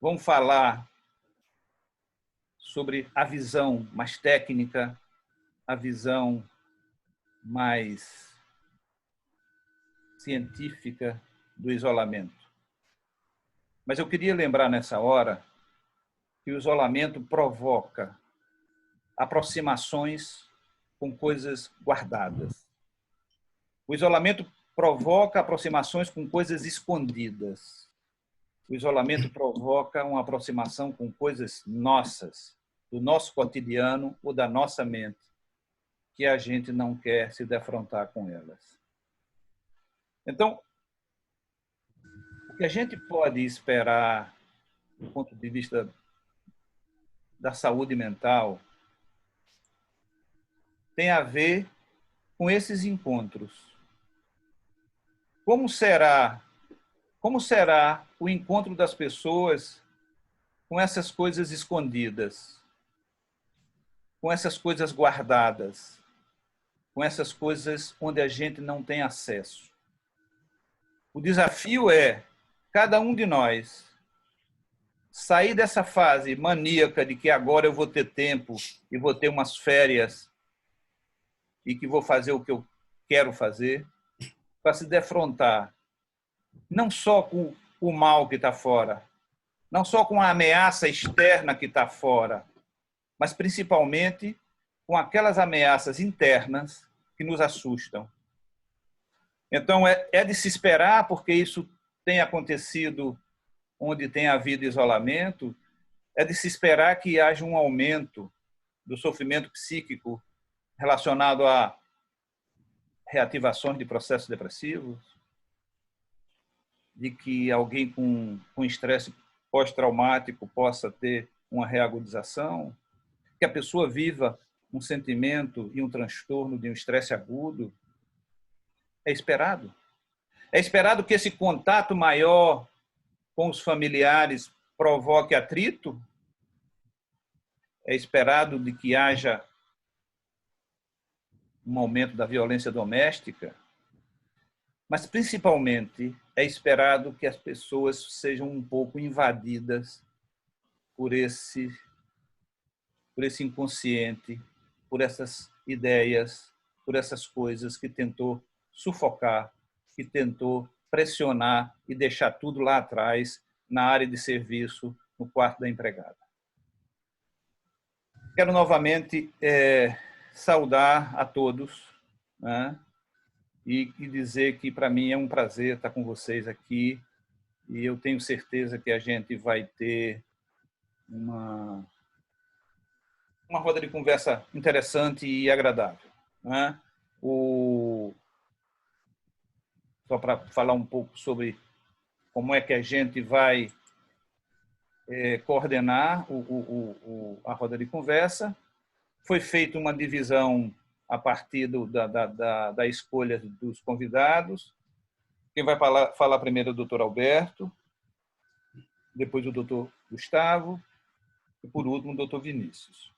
Vamos falar sobre a visão mais técnica, a visão mais científica do isolamento. Mas eu queria lembrar nessa hora que o isolamento provoca aproximações com coisas guardadas. O isolamento provoca aproximações com coisas escondidas. O isolamento provoca uma aproximação com coisas nossas, do nosso cotidiano ou da nossa mente, que a gente não quer se defrontar com elas. Então, o que a gente pode esperar do ponto de vista da saúde mental tem a ver com esses encontros. Como será o encontro das pessoas com essas coisas escondidas, com essas coisas guardadas, com essas coisas onde a gente não tem acesso? O desafio é cada um de nós sair dessa fase maníaca de que agora eu vou ter tempo e vou ter umas férias e que vou fazer o que eu quero fazer, para se defrontar não só com o mal que está fora, não só com a ameaça externa que está fora, mas principalmente com aquelas ameaças internas que nos assustam. Então, é de se esperar, porque isso tem acontecido onde tem havido isolamento, é de se esperar que haja um aumento do sofrimento psíquico relacionado a reativações de processos depressivos, de que alguém com estresse pós-traumático possa ter uma reagudização, que a pessoa viva um sentimento e um transtorno de um estresse agudo. É esperado. É esperado que esse contato maior com os familiares provoque atrito. É esperado de que haja um aumento da violência doméstica, mas principalmente é esperado que as pessoas sejam um pouco invadidas por esse inconsciente, por essas ideias, por essas coisas que tentou sufocar, que tentou pressionar e deixar tudo lá atrás, na área de serviço, no quarto da empregada. Quero novamente saudar a todos, né? E dizer que para mim é um prazer estar com vocês aqui, e eu tenho certeza que a gente vai ter uma roda de conversa interessante e agradável, né? Só para falar um pouco sobre como é que a gente vai coordenar a roda de conversa. Foi feita uma divisão a partir da escolha dos convidados. Quem vai falar primeiro é o doutor Alberto, depois o doutor Gustavo e, por último, o doutor Vinícius.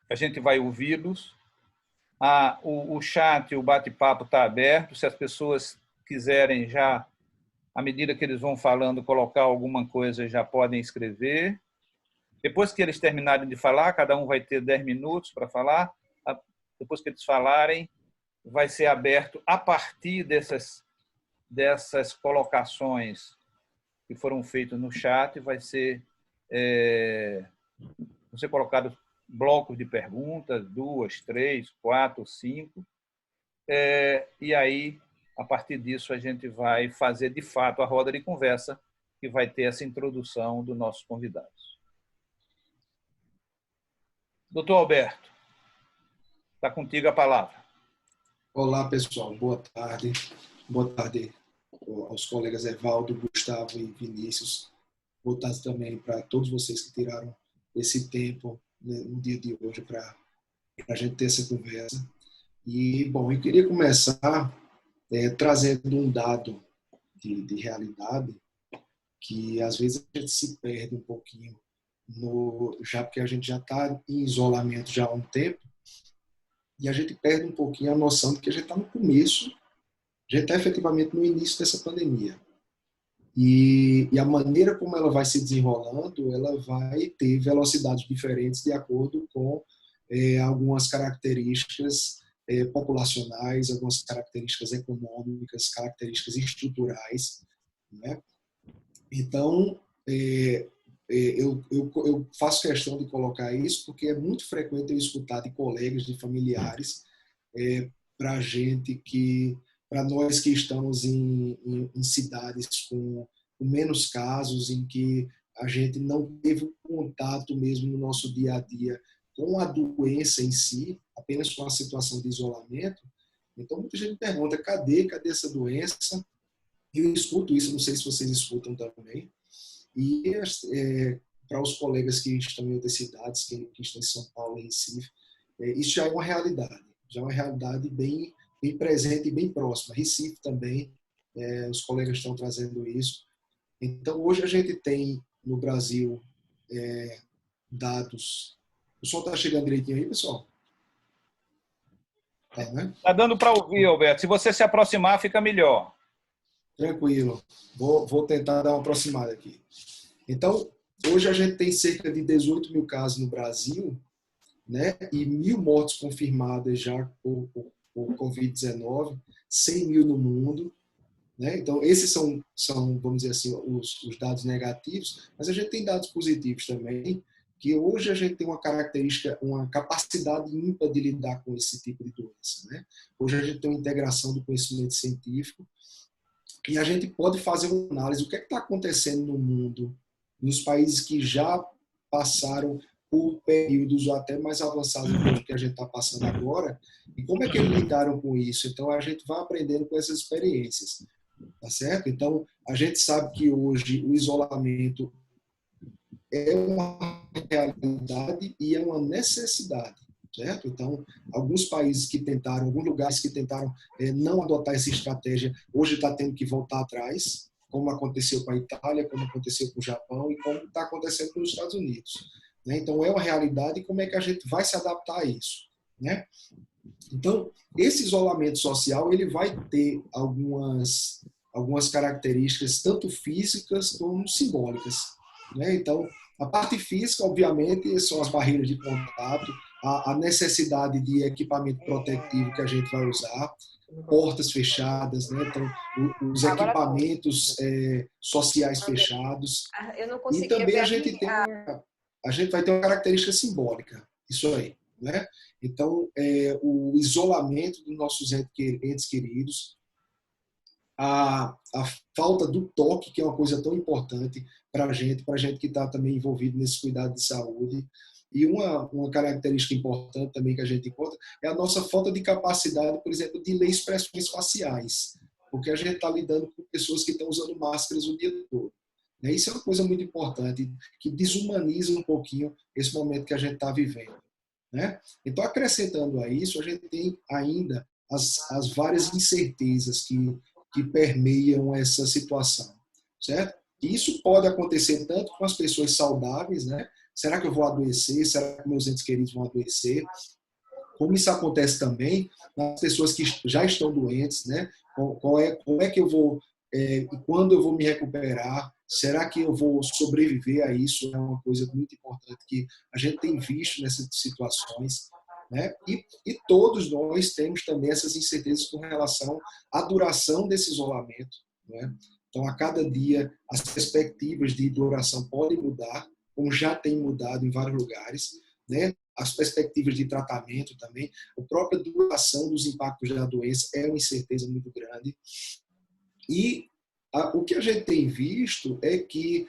A gente vai ouvi-los. O chat, o bate-papo está aberto. Se as pessoas quiserem já, à medida que eles vão falando, colocar alguma coisa, já podem escrever. Depois que eles terminarem de falar, cada um vai ter 10 minutos para falar. Depois que eles falarem, vai ser aberto a partir dessas colocações que foram feitas no chat, vão ser colocados blocos de perguntas, 2, 3, 4, 5, e aí, a partir disso, a gente vai fazer, de fato, a roda de conversa, que vai ter essa introdução dos nossos convidados. Doutor Alberto, está contigo a palavra. Olá, pessoal. Boa tarde. Boa tarde aos colegas Evaldo, Gustavo e Vinícius. Boa tarde também para todos vocês que tiraram esse tempo, né, no dia de hoje para a gente ter essa conversa. E, bom, eu queria começar trazendo um dado de realidade que, às vezes, a gente se perde um pouquinho, já porque a gente já está em isolamento já há um tempo, e a gente perde um pouquinho a noção de que a gente está no começo, a gente está efetivamente no início dessa pandemia. E a maneira como ela vai se desenrolando, ela vai ter velocidades diferentes de acordo com algumas características populacionais, algumas características econômicas, características estruturais, né? Então, eu faço questão de colocar isso porque é muito frequente eu escutar de colegas, de familiares, para nós que estamos em cidades com menos casos, em que a gente não teve contato mesmo no nosso dia a dia com a doença em si, apenas com a situação de isolamento. Então, muita gente pergunta, cadê essa doença? Eu escuto isso, não sei se vocês escutam também. E para os colegas que estão em outras cidades, que estão em São Paulo e Recife, isso já é uma realidade. Já é uma realidade bem presente e bem próxima. Recife também, os colegas estão trazendo isso. Então, hoje a gente tem no Brasil dados. O som está chegando direitinho aí, pessoal? Tá, né? Tá dando para ouvir, Alberto. Se você se aproximar, fica melhor. Tranquilo. Vou tentar dar uma aproximada aqui. Então, hoje a gente tem cerca de 18 mil casos no Brasil, né? E 1.000 mortes confirmadas já por Covid-19, 100 mil no mundo. Né? Então, esses são, vamos dizer assim, os dados negativos, mas a gente tem dados positivos também, que hoje a gente tem uma característica, uma capacidade ímpar de lidar com esse tipo de doença. Né? Hoje a gente tem uma integração do conhecimento científico e a gente pode fazer uma análise do que está acontecendo no mundo, nos países que já passaram por períodos até mais avançados do que a gente está passando agora, e como é que eles lidaram com isso. Então, a gente vai aprendendo com essas experiências. Tá certo? Então, a gente sabe que hoje o isolamento é uma realidade e é uma necessidade, certo? Então, alguns países que tentaram, alguns lugares que tentaram não adotar essa estratégia, hoje está tendo que voltar atrás, como aconteceu com a Itália, como aconteceu com o Japão e como está acontecendo com os Estados Unidos. Né? Então, é uma realidade e como é que a gente vai se adaptar a isso, né? Então, esse isolamento social, ele vai ter algumas características, tanto físicas como simbólicas. Né? Então, a parte física, obviamente, são as barreiras de contato, a necessidade de equipamento protetivo que a gente vai usar, portas fechadas, né? Então, os equipamentos sociais fechados. E também a gente vai ter uma característica simbólica, isso aí. Né? Então, o isolamento dos nossos entes queridos, a falta do toque, que é uma coisa tão importante para a gente que está também envolvido nesse cuidado de saúde. E uma característica importante também que a gente encontra é a nossa falta de capacidade, por exemplo, de ler expressões faciais, porque a gente está lidando com pessoas que estão usando máscaras o dia todo. Isso é uma coisa muito importante, que desumaniza um pouquinho esse momento que a gente está vivendo. Né? Então, acrescentando a isso, a gente tem ainda as várias incertezas que permeiam essa situação, certo? E isso pode acontecer tanto com as pessoas saudáveis, né? Será que eu vou adoecer? Será que meus entes queridos vão adoecer? Como isso acontece também nas pessoas que já estão doentes, né? Como é que eu vou, e quando eu vou me recuperar? Será que eu vou sobreviver a isso? É uma coisa muito importante que a gente tem visto nessas situações. Né? E todos nós temos também essas incertezas com relação à duração desse isolamento. Né? Então, a cada dia, as perspectivas de duração podem mudar, como já tem mudado em vários lugares. Né? As perspectivas de tratamento também. A própria duração dos impactos da doença é uma incerteza muito grande. E o que a gente tem visto é que,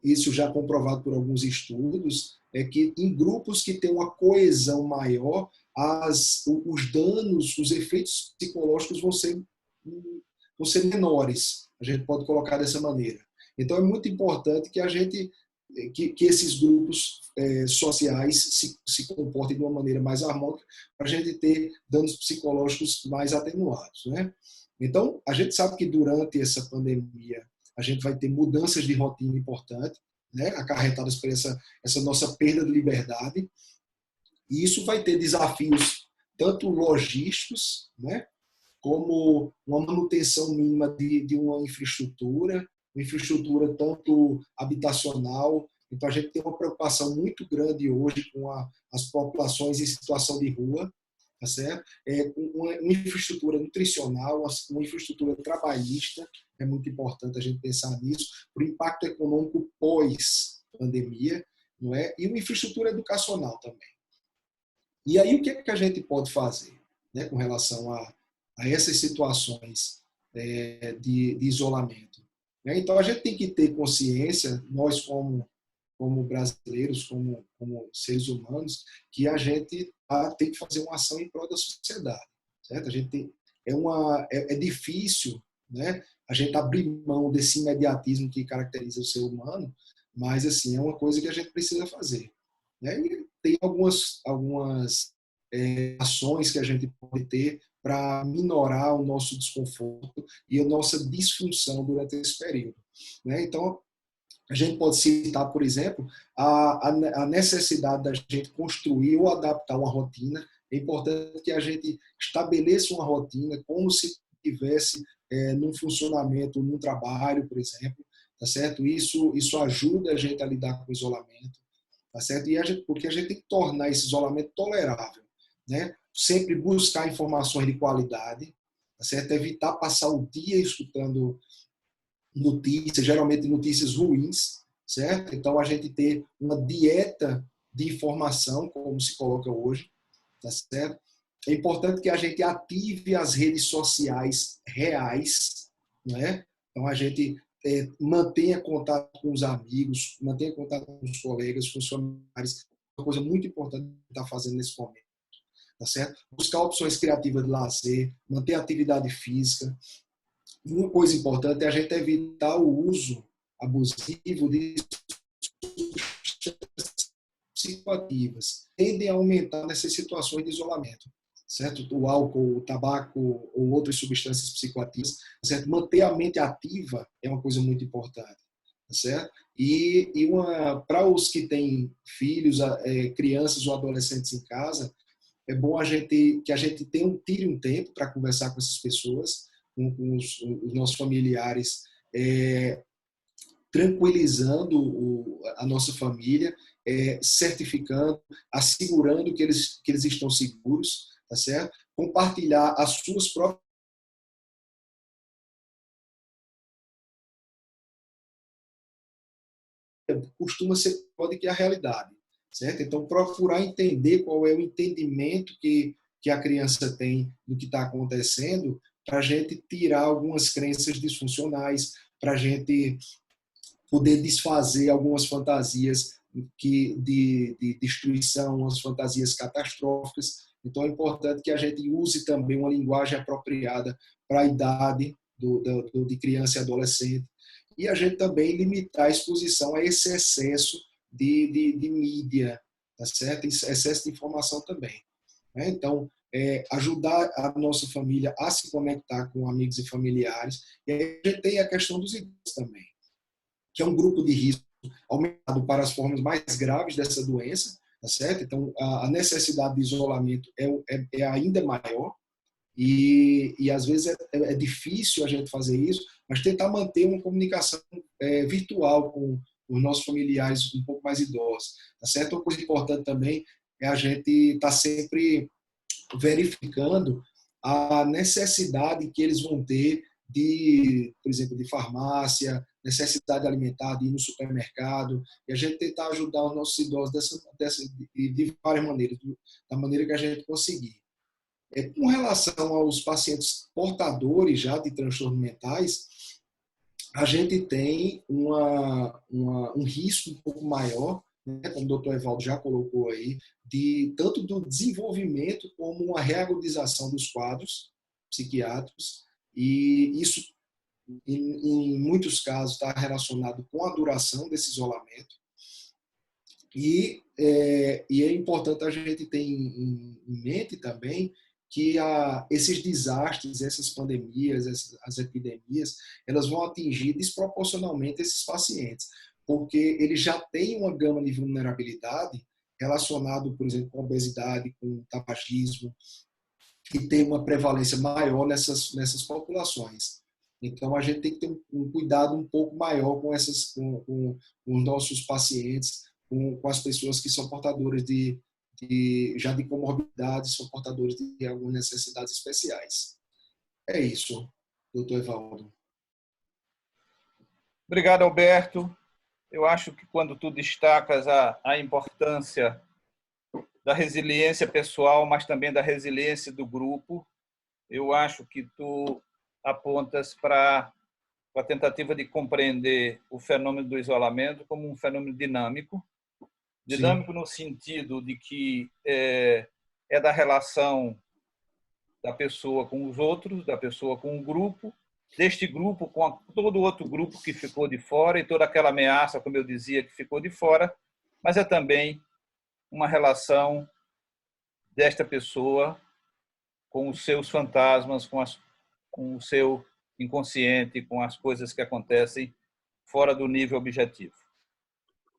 isso já comprovado por alguns estudos, é que em grupos que têm uma coesão maior, os danos, os efeitos psicológicos vão ser menores. A gente pode colocar dessa maneira. Então, é muito importante que que esses grupos sociais se comportem de uma maneira mais harmônica para a gente ter danos psicológicos mais atenuados. Né? Então, a gente sabe que durante essa pandemia a gente vai ter mudanças de rotina importantes, né, acarretadas por essa nossa perda de liberdade, e isso vai ter desafios tanto logísticos, né, como uma manutenção mínima de uma infraestrutura tanto habitacional. Então, a gente tem uma preocupação muito grande hoje com as populações em situação de rua, tá certo? Uma infraestrutura nutricional, uma infraestrutura trabalhista, é muito importante a gente pensar nisso, para o impacto econômico pós-pandemia, não é? E uma infraestrutura educacional também. E aí, o que é que a gente pode fazer, né, com relação a essas situações de isolamento? Né? Então, a gente tem que ter consciência, nós como brasileiros, como seres humanos, que a gente tem que fazer uma ação em prol da sociedade. Certo? A gente tem, é difícil, né, a gente abrir mão desse imediatismo que caracteriza o ser humano, mas assim, é uma coisa que a gente precisa fazer. Né? E tem algumas ações que a gente pode ter para minorar o nosso desconforto e a nossa disfunção durante esse período. Né? Então, a gente pode citar, por exemplo, a necessidade da gente construir ou adaptar uma rotina. É importante que a gente estabeleça uma rotina como se estivesse num funcionamento, num trabalho, por exemplo, tá certo? Isso ajuda a gente a lidar com o isolamento, tá certo? Porque a gente tem que tornar esse isolamento tolerável, né? Sempre buscar informações de qualidade, tá certo? Evitar passar o dia escutando notícias, geralmente notícias ruins, certo? Então, a gente ter uma dieta de informação, como se coloca hoje, tá certo? É importante que a gente ative as redes sociais reais, né? Então, a gente mantenha contato com os amigos, mantenha contato com os colegas, com os familiares, uma coisa muito importante que está fazendo nesse momento, tá certo? Buscar opções criativas de lazer, manter a atividade física. E uma coisa importante é a gente evitar o uso abusivo de psicoativas. Tendem a aumentar nessas situações de isolamento, certo? O álcool, o tabaco ou outras substâncias psicoativas, certo? Manter a mente ativa é uma coisa muito importante, certo? E para os que têm filhos, crianças ou adolescentes em casa, é bom que a gente tire um tempo para conversar com essas pessoas, com os nossos familiares, tranquilizando a nossa família, certificando, assegurando que eles estão seguros, tá certo? Compartilhar as suas próprias costuma ser pode que a realidade, certo? Então procurar entender qual é o entendimento que a criança tem do que está acontecendo, para a gente tirar algumas crenças disfuncionais, para a gente poder desfazer algumas fantasias de destruição, as fantasias catastróficas. Então, é importante que a gente use também uma linguagem apropriada para a idade de criança e adolescente. E a gente também limitar a exposição a esse excesso de mídia, tá certo? Excesso de informação também. Né? Então, ajudar a nossa família a se conectar com amigos e familiares. E aí a gente tem a questão dos idosos também, que é um grupo de risco aumentado para as formas mais graves dessa doença, tá certo? Então, a necessidade de isolamento é ainda maior e às vezes é difícil a gente fazer isso, mas tentar manter uma comunicação virtual com os nossos familiares um pouco mais idosos, tá certo? Uma coisa importante também é a gente estar sempre verificando a necessidade que eles vão ter por exemplo, de farmácia, necessidade alimentar, de ir no supermercado, e a gente tentar ajudar os nossos idosos de várias maneiras, da maneira que a gente conseguir. Com relação aos pacientes portadores já de transtornos mentais, a gente tem um risco um pouco maior, né, como o doutor Evaldo já colocou aí, tanto do desenvolvimento como uma reagudização dos quadros psiquiátricos, e isso, em muitos casos, está relacionado com a duração desse isolamento. E é importante a gente ter em mente também que esses desastres, essas pandemias, as epidemias, elas vão atingir desproporcionalmente esses pacientes, porque eles já têm uma gama de vulnerabilidade relacionado, por exemplo, com obesidade, com tabagismo, que tem uma prevalência maior nessas populações. Então, a gente tem que ter um cuidado um pouco maior com os nossos pacientes, com as pessoas que são portadoras já de comorbidades, são portadores de algumas necessidades especiais. É isso, doutor Evaldo. Obrigado, Alberto. Eu acho que quando tu destacas a importância da resiliência pessoal, mas também da resiliência do grupo, eu acho que tu apontas para a tentativa de compreender o fenômeno do isolamento como um fenômeno dinâmico. Dinâmico no sentido de que é da relação da pessoa com os outros, da pessoa com o grupo, deste grupo com todo outro grupo que ficou de fora e toda aquela ameaça, como eu dizia, que ficou de fora, mas é também uma relação desta pessoa com os seus fantasmas, com o seu inconsciente, com as coisas que acontecem fora do nível objetivo.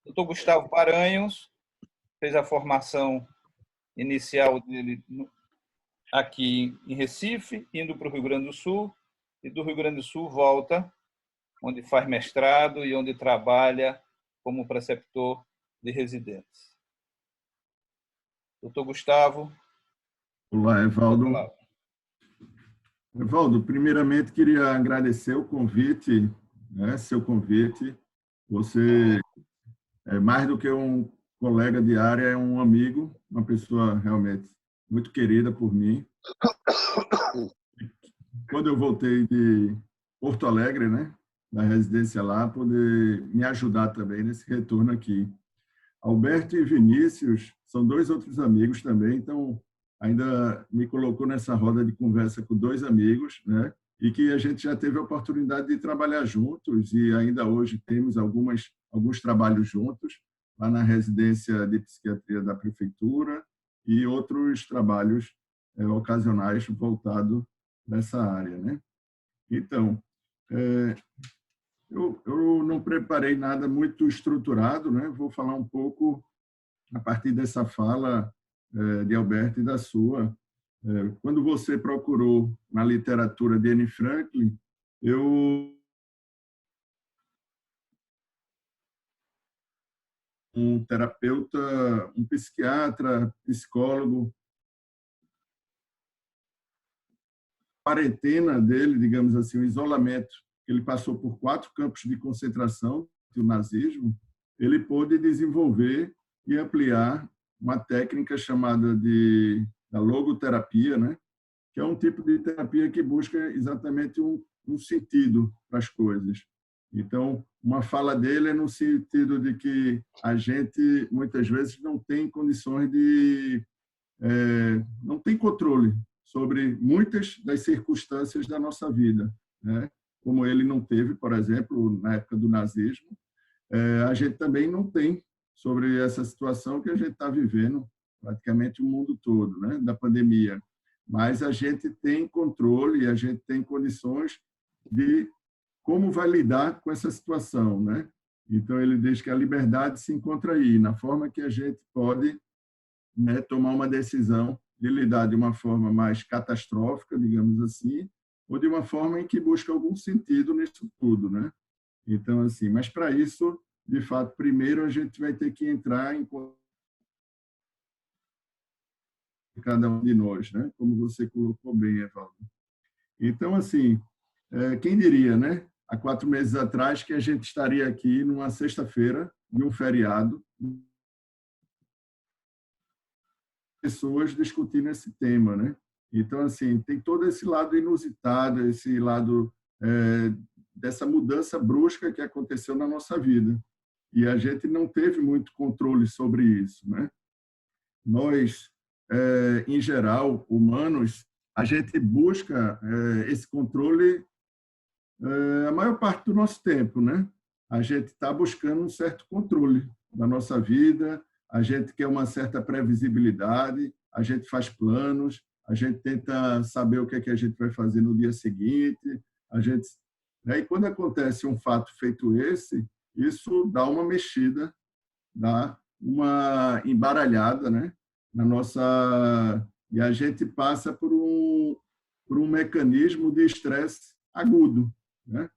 O Dr. Gustavo Paranhos fez a formação inicial dele aqui em Recife, indo para o Rio Grande do Sul, e do Rio Grande do Sul volta, onde faz mestrado e onde trabalha como preceptor de residentes. Doutor Gustavo. Olá, Evaldo. Evaldo, primeiramente queria agradecer o convite, seu convite. Você é mais do que um colega de área, é um amigo, uma pessoa realmente muito querida por mim. Quando eu voltei de Porto Alegre, na residência lá, poder me ajudar também nesse retorno aqui. Alberto e Vinícius são dois outros amigos também, então ainda me colocou nessa roda de conversa com dois amigos, e que a gente já teve a oportunidade de trabalhar juntos e ainda hoje temos alguns trabalhos juntos, lá na residência de psiquiatria da prefeitura e outros trabalhos ocasionais voltados nessa área, Então, eu não preparei nada muito estruturado, Vou falar um pouco a partir dessa fala de Alberto e da sua. Quando você procurou na literatura de Anne Franklin, um terapeuta, um psiquiatra, psicólogo, a quarentena dele, digamos assim, o isolamento, ele passou por 4 campos de concentração do nazismo, ele pôde desenvolver e ampliar uma técnica chamada da logoterapia, que é um tipo de terapia que busca exatamente um sentido para as coisas. Então, uma fala dele é no sentido de que a gente, muitas vezes, não tem condições não tem controle sobre muitas das circunstâncias da nossa vida, como ele não teve, por exemplo, na época do nazismo. A gente também não tem sobre essa situação que a gente está vivendo, praticamente o mundo todo, da pandemia. Mas a gente tem controle, a gente tem condições de como vai lidar com essa situação, Então, ele diz que a liberdade se encontra aí, na forma que a gente pode tomar uma decisão de lidar de uma forma mais catastrófica, digamos assim, ou de uma forma em que busca algum sentido nisso tudo, Então, assim, mas para isso, de fato, primeiro a gente vai ter que entrar em cada um de nós, Como você colocou bem, Evaldo. Então, assim, quem diria, há 4 meses atrás que a gente estaria aqui numa sexta-feira de um feriado, pessoas discutindo esse tema, Então, assim, tem todo esse lado inusitado, esse lado dessa mudança brusca que aconteceu na nossa vida. E a gente não teve muito controle sobre isso, Nós, em geral, humanos, a gente busca esse controle a maior parte do nosso tempo, A gente está buscando um certo controle da nossa vida, a gente quer uma certa previsibilidade, a gente faz planos, a gente tenta saber o que é que a gente vai fazer no dia seguinte, e quando acontece um fato feito esse, isso dá uma mexida, dá uma embaralhada, na nossa e a gente passa por um mecanismo de estresse agudo, né?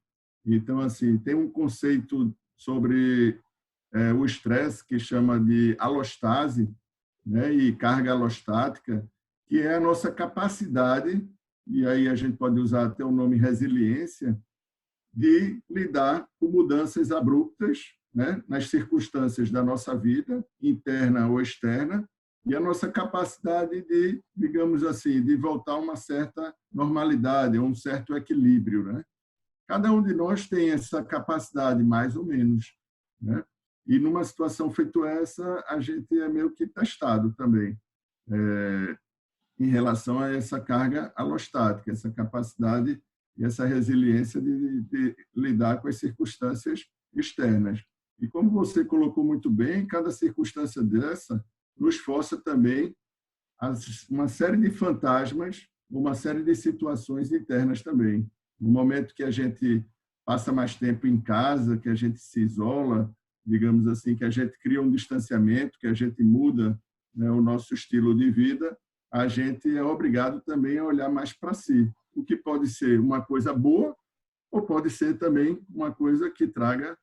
Então, assim, tem um conceito sobre o estresse que chama de alostase, né, e carga alostática, que é a nossa capacidade, e aí a gente pode usar até o nome resiliência, de lidar com mudanças abruptas, né, nas circunstâncias da nossa vida, interna ou externa, e a nossa capacidade de, digamos assim, de voltar a uma certa normalidade, a um certo equilíbrio, né? Cada um de nós tem essa capacidade, mais ou menos, né? E numa situação feita essa, a gente é meio que testado também, em relação a essa carga alostática, essa capacidade e essa resiliência de lidar com as circunstâncias externas. E como você colocou muito bem, cada circunstância dessa nos força também a uma série de fantasmas, uma série de situações internas também. No momento que a gente passa mais tempo em casa, que a gente se isola, digamos assim, que a gente cria um distanciamento, que a gente muda, né, o nosso estilo de vida, a gente é obrigado também a olhar mais para si, o que pode ser uma coisa boa ou pode ser também uma coisa que traga,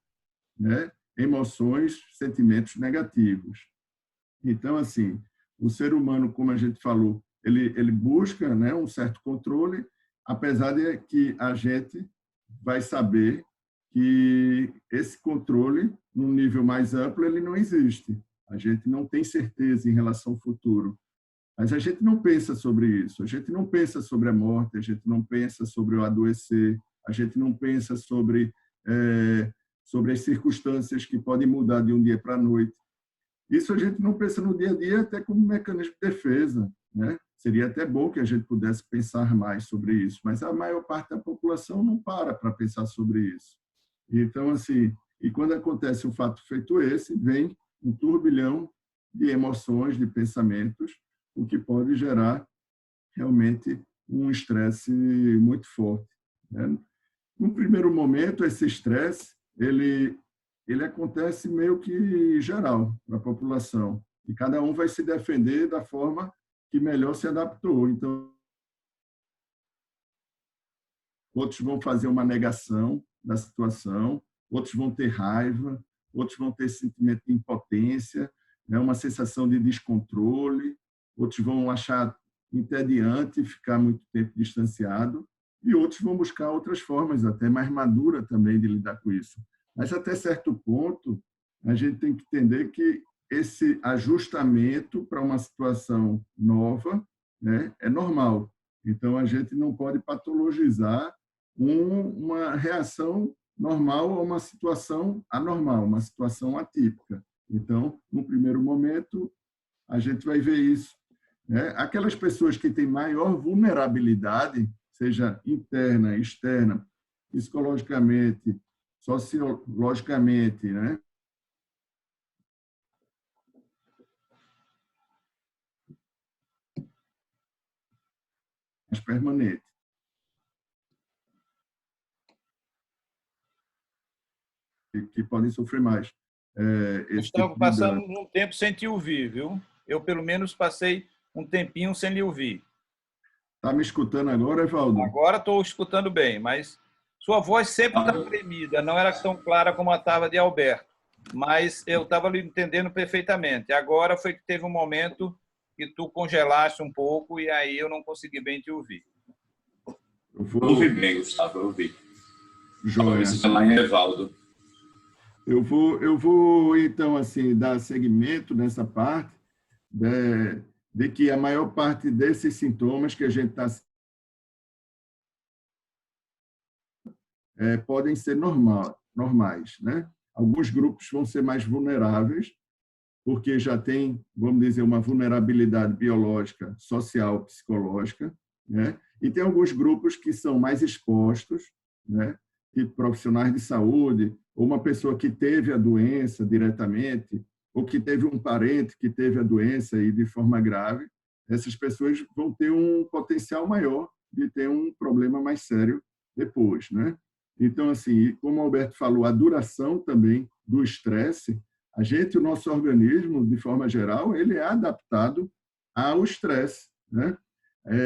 né, emoções, sentimentos negativos. Então, assim, o ser humano, como a gente falou, ele busca, né, um certo controle, apesar de que a gente vai saber que esse controle, num nível mais amplo, ele não existe. A gente não tem certeza em relação ao futuro. Mas a gente não pensa sobre isso. A gente não pensa sobre a morte, a gente não pensa sobre o adoecer, a gente não pensa sobre as circunstâncias que podem mudar de um dia para a noite. Isso a gente não pensa no dia a dia até como um mecanismo de defesa, né? Seria até bom que a gente pudesse pensar mais sobre isso, mas a maior parte da população não para pensar sobre isso. Então, assim, e quando acontece um fato feito esse, vem um turbilhão de emoções, de pensamentos, o que pode gerar realmente um estresse muito forte, né? No primeiro momento, esse estresse, ele acontece meio que geral para a população, e cada um vai se defender da forma que melhor se adaptou. Então, outros vão fazer uma negação da situação, outros vão ter raiva, outros vão ter sentimento de impotência, né, uma sensação de descontrole, outros vão achar entediante ficar muito tempo distanciado, e outros vão buscar outras formas, até mais maduras também, de lidar com isso. Mas, até certo ponto, a gente tem que entender que esse ajustamento para uma situação nova, né, é normal. Então, a gente não pode patologizar uma reação normal a uma situação anormal, uma situação atípica. Então, no primeiro momento, a gente vai ver isso, né? Aquelas pessoas que têm maior vulnerabilidade, seja interna, externa, psicologicamente, sociologicamente, né? Mais permanente. Que podem sofrer mais. Gustavo, passamos um tempo sem te ouvir, viu? Eu, pelo menos, passei um tempinho sem lhe ouvir. Está me escutando agora, Evaldo? Agora estou escutando bem, mas sua voz sempre está tremida, não era tão clara como a estava de Alberto, mas eu estava lhe entendendo perfeitamente. Agora foi que teve um momento que tu congelaste um pouco e aí eu não consegui bem te ouvir. Eu ouvi bem, Gustavo, eu ouvi. Joia. Evaldo. Eu vou, então, assim, dar seguimento nessa parte de que a maior parte desses sintomas que a gente está podem ser normais, né? Alguns grupos vão ser mais vulneráveis, porque já tem, vamos dizer, uma vulnerabilidade biológica, social, psicológica, né? E tem alguns grupos que são mais expostos, né? Tipo profissionais de saúde, ou uma pessoa que teve a doença diretamente, ou que teve um parente que teve a doença e de forma grave. Essas pessoas vão ter um potencial maior de ter um problema mais sério depois, né? Então, assim, como o Alberto falou, a duração também do estresse, o nosso organismo, de forma geral, ele é adaptado ao estresse, né?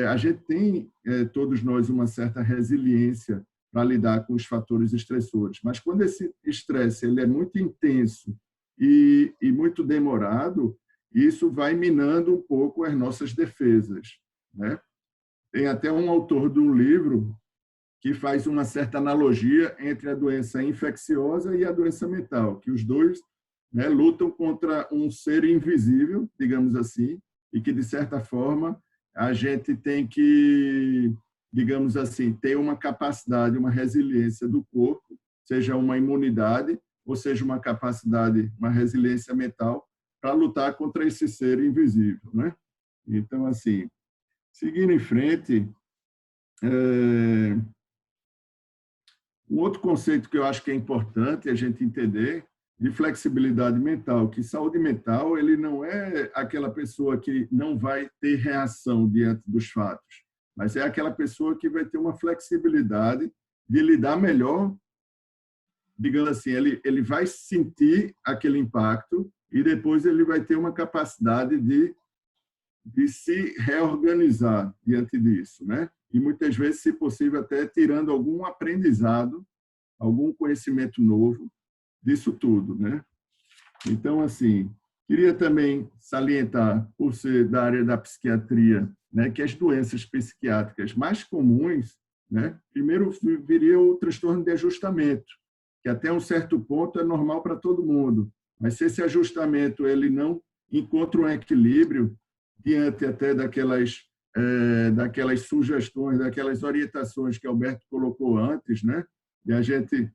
A gente tem, todos nós, uma certa resiliência para lidar com os fatores estressores, mas quando esse estresse ele é muito intenso e muito demorado, isso vai minando um pouco as nossas defesas, né? Tem até um autor de um livro que faz uma certa analogia entre a doença infecciosa e a doença mental, que os dois, né, lutam contra um ser invisível, digamos assim, e que, de certa forma, a gente tem que, digamos assim, ter uma capacidade, uma resiliência do corpo, seja uma imunidade, ou seja uma capacidade, uma resiliência mental, para lutar contra esse ser invisível, né? Então, assim, seguindo em frente, um outro conceito que eu acho que é importante a gente entender de flexibilidade mental, que saúde mental ele não é aquela pessoa que não vai ter reação diante dos fatos, mas é aquela pessoa que vai ter uma flexibilidade de lidar melhor, digamos assim, ele vai sentir aquele impacto e depois ele vai ter uma capacidade de se reorganizar diante disso, né? E muitas vezes, se possível, até tirando algum aprendizado, algum conhecimento novo disso tudo, né? Então, assim, queria também salientar, por ser da área da psiquiatria, né, que as doenças psiquiátricas mais comuns, né, primeiro viria o transtorno de ajustamento, que até um certo ponto é normal para todo mundo, mas se esse ajustamento ele não encontra um equilíbrio diante até daquelas sugestões, daquelas orientações que Alberto colocou antes, né, de a gente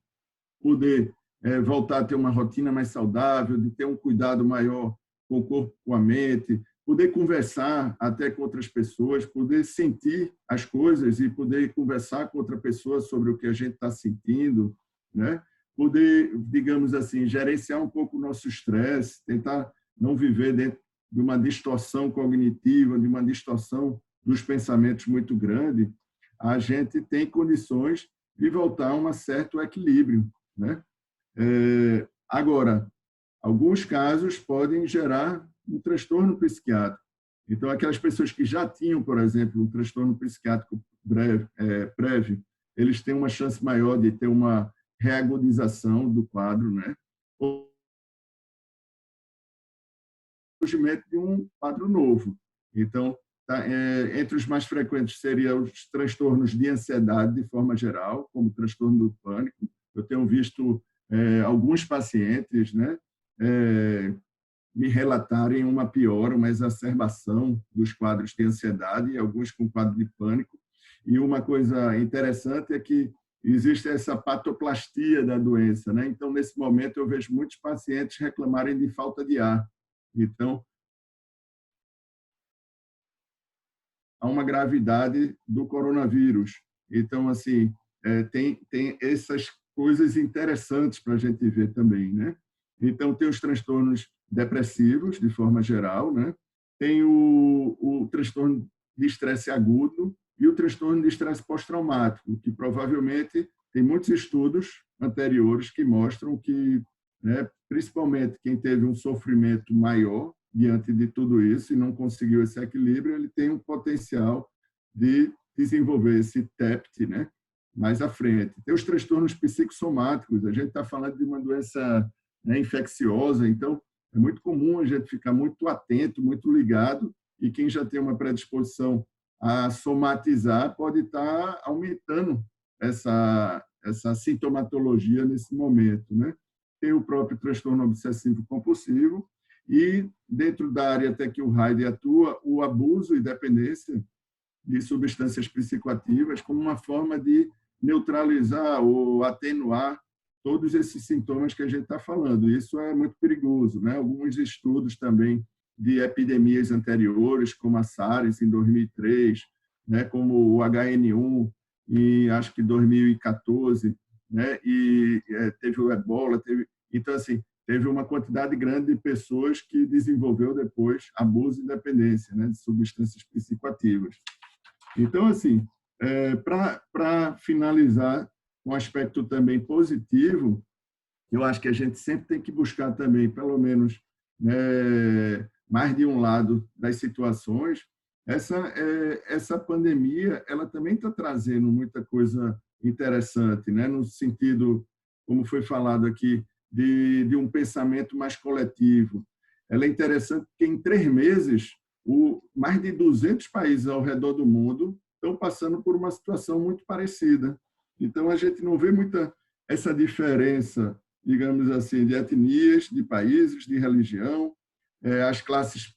poder voltar a ter uma rotina mais saudável, de ter um cuidado maior com o corpo, com a mente, poder conversar até com outras pessoas, poder sentir as coisas e poder conversar com outra pessoa sobre o que a gente está sentindo, né? Poder, digamos assim, gerenciar um pouco o nosso estresse, tentar não viver dentro de uma distorção cognitiva, de uma distorção dos pensamentos muito grande, a gente tem condições de voltar a um certo equilíbrio, né? Agora, alguns casos podem gerar um transtorno psiquiátrico. Então, aquelas pessoas que já tinham, por exemplo, um transtorno psiquiátrico prévio, eles têm uma chance maior de ter uma reagudização do quadro, né? Ou surgimento de um quadro novo. Então, entre os mais frequentes seriam os transtornos de ansiedade, de forma geral, como o transtorno do pânico. Eu tenho visto alguns pacientes, né, me relatarem uma piora, uma exacerbação dos quadros de ansiedade, alguns com quadro de pânico. E uma coisa interessante é que existe essa patoplastia da doença, né? Então, nesse momento, eu vejo muitos pacientes reclamarem de falta de ar. Então, há uma gravidade do coronavírus. Então, assim, tem essas coisas interessantes para a gente ver também, né? Então, tem os transtornos depressivos, de forma geral, né? Tem o transtorno de estresse agudo e o transtorno de estresse pós-traumático, que provavelmente tem muitos estudos anteriores que mostram que, né, principalmente quem teve um sofrimento maior diante de tudo isso e não conseguiu esse equilíbrio, ele tem um potencial de desenvolver esse TEPT, né, mais à frente. Tem os transtornos psicossomáticos, a gente está falando de uma doença, né, infecciosa, então é muito comum a gente ficar muito atento, muito ligado, e quem já tem uma predisposição a somatizar pode estar aumentando essa sintomatologia nesse momento, né? Tem o próprio transtorno obsessivo-compulsivo e, dentro da área até que o Heide atua, o abuso e dependência de substâncias psicoativas como uma forma de neutralizar ou atenuar todos esses sintomas que a gente está falando. Isso é muito perigoso, né? Alguns estudos também de epidemias anteriores, como a SARS em 2003, né? Como o HN1 em, acho que 2014, né? E teve o Ebola, então assim, teve uma quantidade grande de pessoas que desenvolveu depois abuso e dependência, né, de substâncias psicoativas. Então, assim, para finalizar, um aspecto também positivo, eu acho que a gente sempre tem que buscar também, pelo menos, né, mais de um lado das situações, essa pandemia ela também está trazendo muita coisa interessante, né? No sentido, como foi falado aqui, de um pensamento mais coletivo. Ela é interessante porque em 3 meses, mais de 200 países ao redor do mundo estão passando por uma situação muito parecida. Então, a gente não vê muita essa diferença, digamos assim, de etnias, de países, de religião, as classes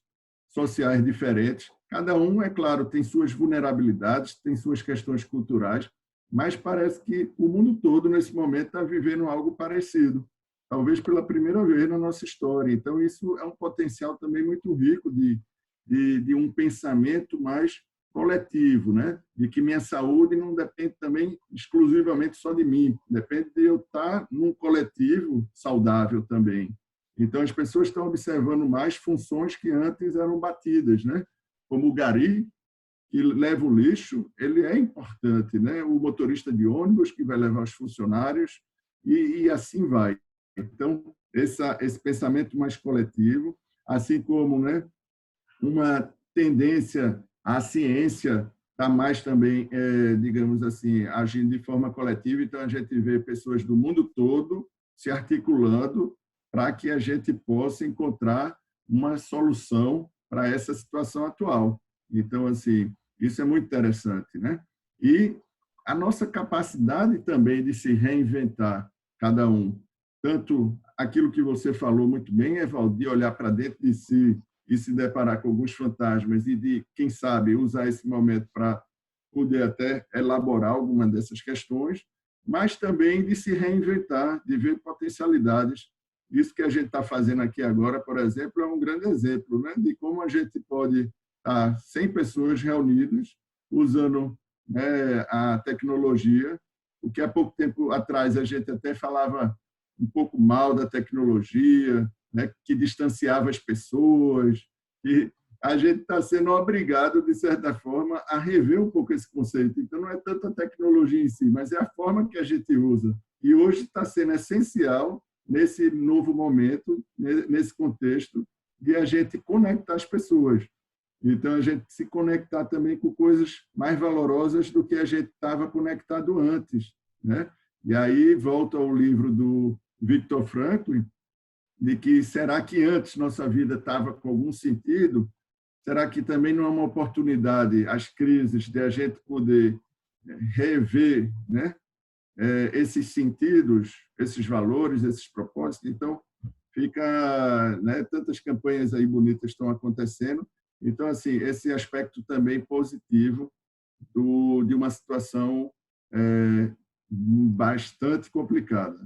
sociais diferentes. Cada um, é claro, tem suas vulnerabilidades, tem suas questões culturais, mas parece que o mundo todo, nesse momento, está vivendo algo parecido, talvez pela primeira vez na nossa história. Então, isso é um potencial também muito rico de um pensamento mais coletivo, né? De que minha saúde não depende também exclusivamente só de mim, depende de eu estar num coletivo saudável também. Então, as pessoas estão observando mais funções que antes eram batidas, né? Como o gari, que leva o lixo, ele é importante, né? O motorista de ônibus, que vai levar os funcionários, e assim vai. Então, esse pensamento mais coletivo, assim como, né, uma tendência à ciência está mais também, digamos assim, agindo de forma coletiva. Então, a gente vê pessoas do mundo todo se articulando para que a gente possa encontrar uma solução para essa situação atual. Então, assim, isso é muito interessante, né? E a nossa capacidade também de se reinventar, cada um, tanto aquilo que você falou muito bem, Evaldo, de olhar para dentro de si e se deparar com alguns fantasmas e de, quem sabe, usar esse momento para poder até elaborar alguma dessas questões, mas também de se reinventar, de ver potencialidades. Isso que a gente está fazendo aqui agora, por exemplo, é um grande exemplo, né, de como a gente pode estar 100 pessoas reunidas usando, né, a tecnologia, o que há pouco tempo atrás a gente até falava um pouco mal da tecnologia, né, que distanciava as pessoas, e a gente está sendo obrigado, de certa forma, a rever um pouco esse conceito. Então, não é tanto a tecnologia em si, mas é a forma que a gente usa. E hoje está sendo essencial, nesse novo momento, nesse contexto, de a gente conectar as pessoas. Então, a gente se conectar também com coisas mais valorosas do que a gente estava conectado antes, né? E aí volta ao livro do Viktor Frankl, de que será que antes nossa vida estava com algum sentido? Será que também não é uma oportunidade, as crises, de a gente poder rever, né, esses sentidos, esses valores, esses propósitos? Então, fica, né, tantas campanhas aí bonitas estão acontecendo. Então, assim, esse aspecto também positivo de uma situação bastante complicada.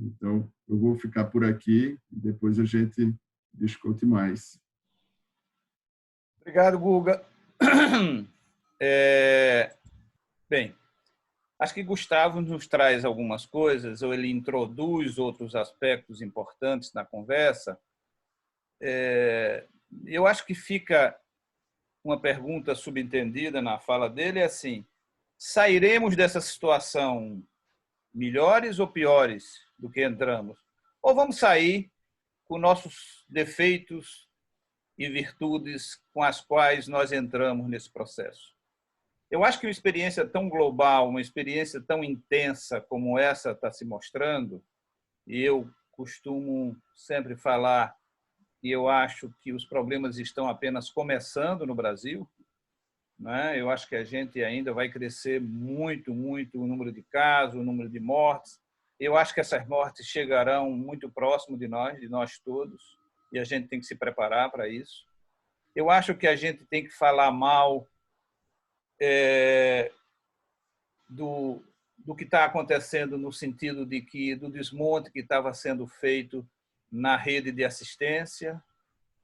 Então, eu vou ficar por aqui e depois a gente discute mais. Obrigado, Guga. Bem, acho que Gustavo nos traz algumas coisas, ou ele introduz outros aspectos importantes na conversa. Eu acho que fica uma pergunta subentendida na fala dele, é assim: sairemos dessa situação melhores ou piores do que entramos? Ou vamos sair com nossos defeitos e virtudes com as quais nós entramos nesse processo? Eu acho que uma experiência tão global, uma experiência tão intensa como essa está se mostrando, e eu costumo sempre falar, e eu acho que os problemas estão apenas começando no Brasil, né? Eu acho que a gente ainda vai crescer muito, muito o número de casos, o número de mortes. Eu acho que essas mortes chegarão muito próximo de nós todos, e a gente tem que se preparar para isso. Eu acho que a gente tem que falar mal do que está acontecendo, no sentido de que do desmonte que estava sendo feito na rede de assistência,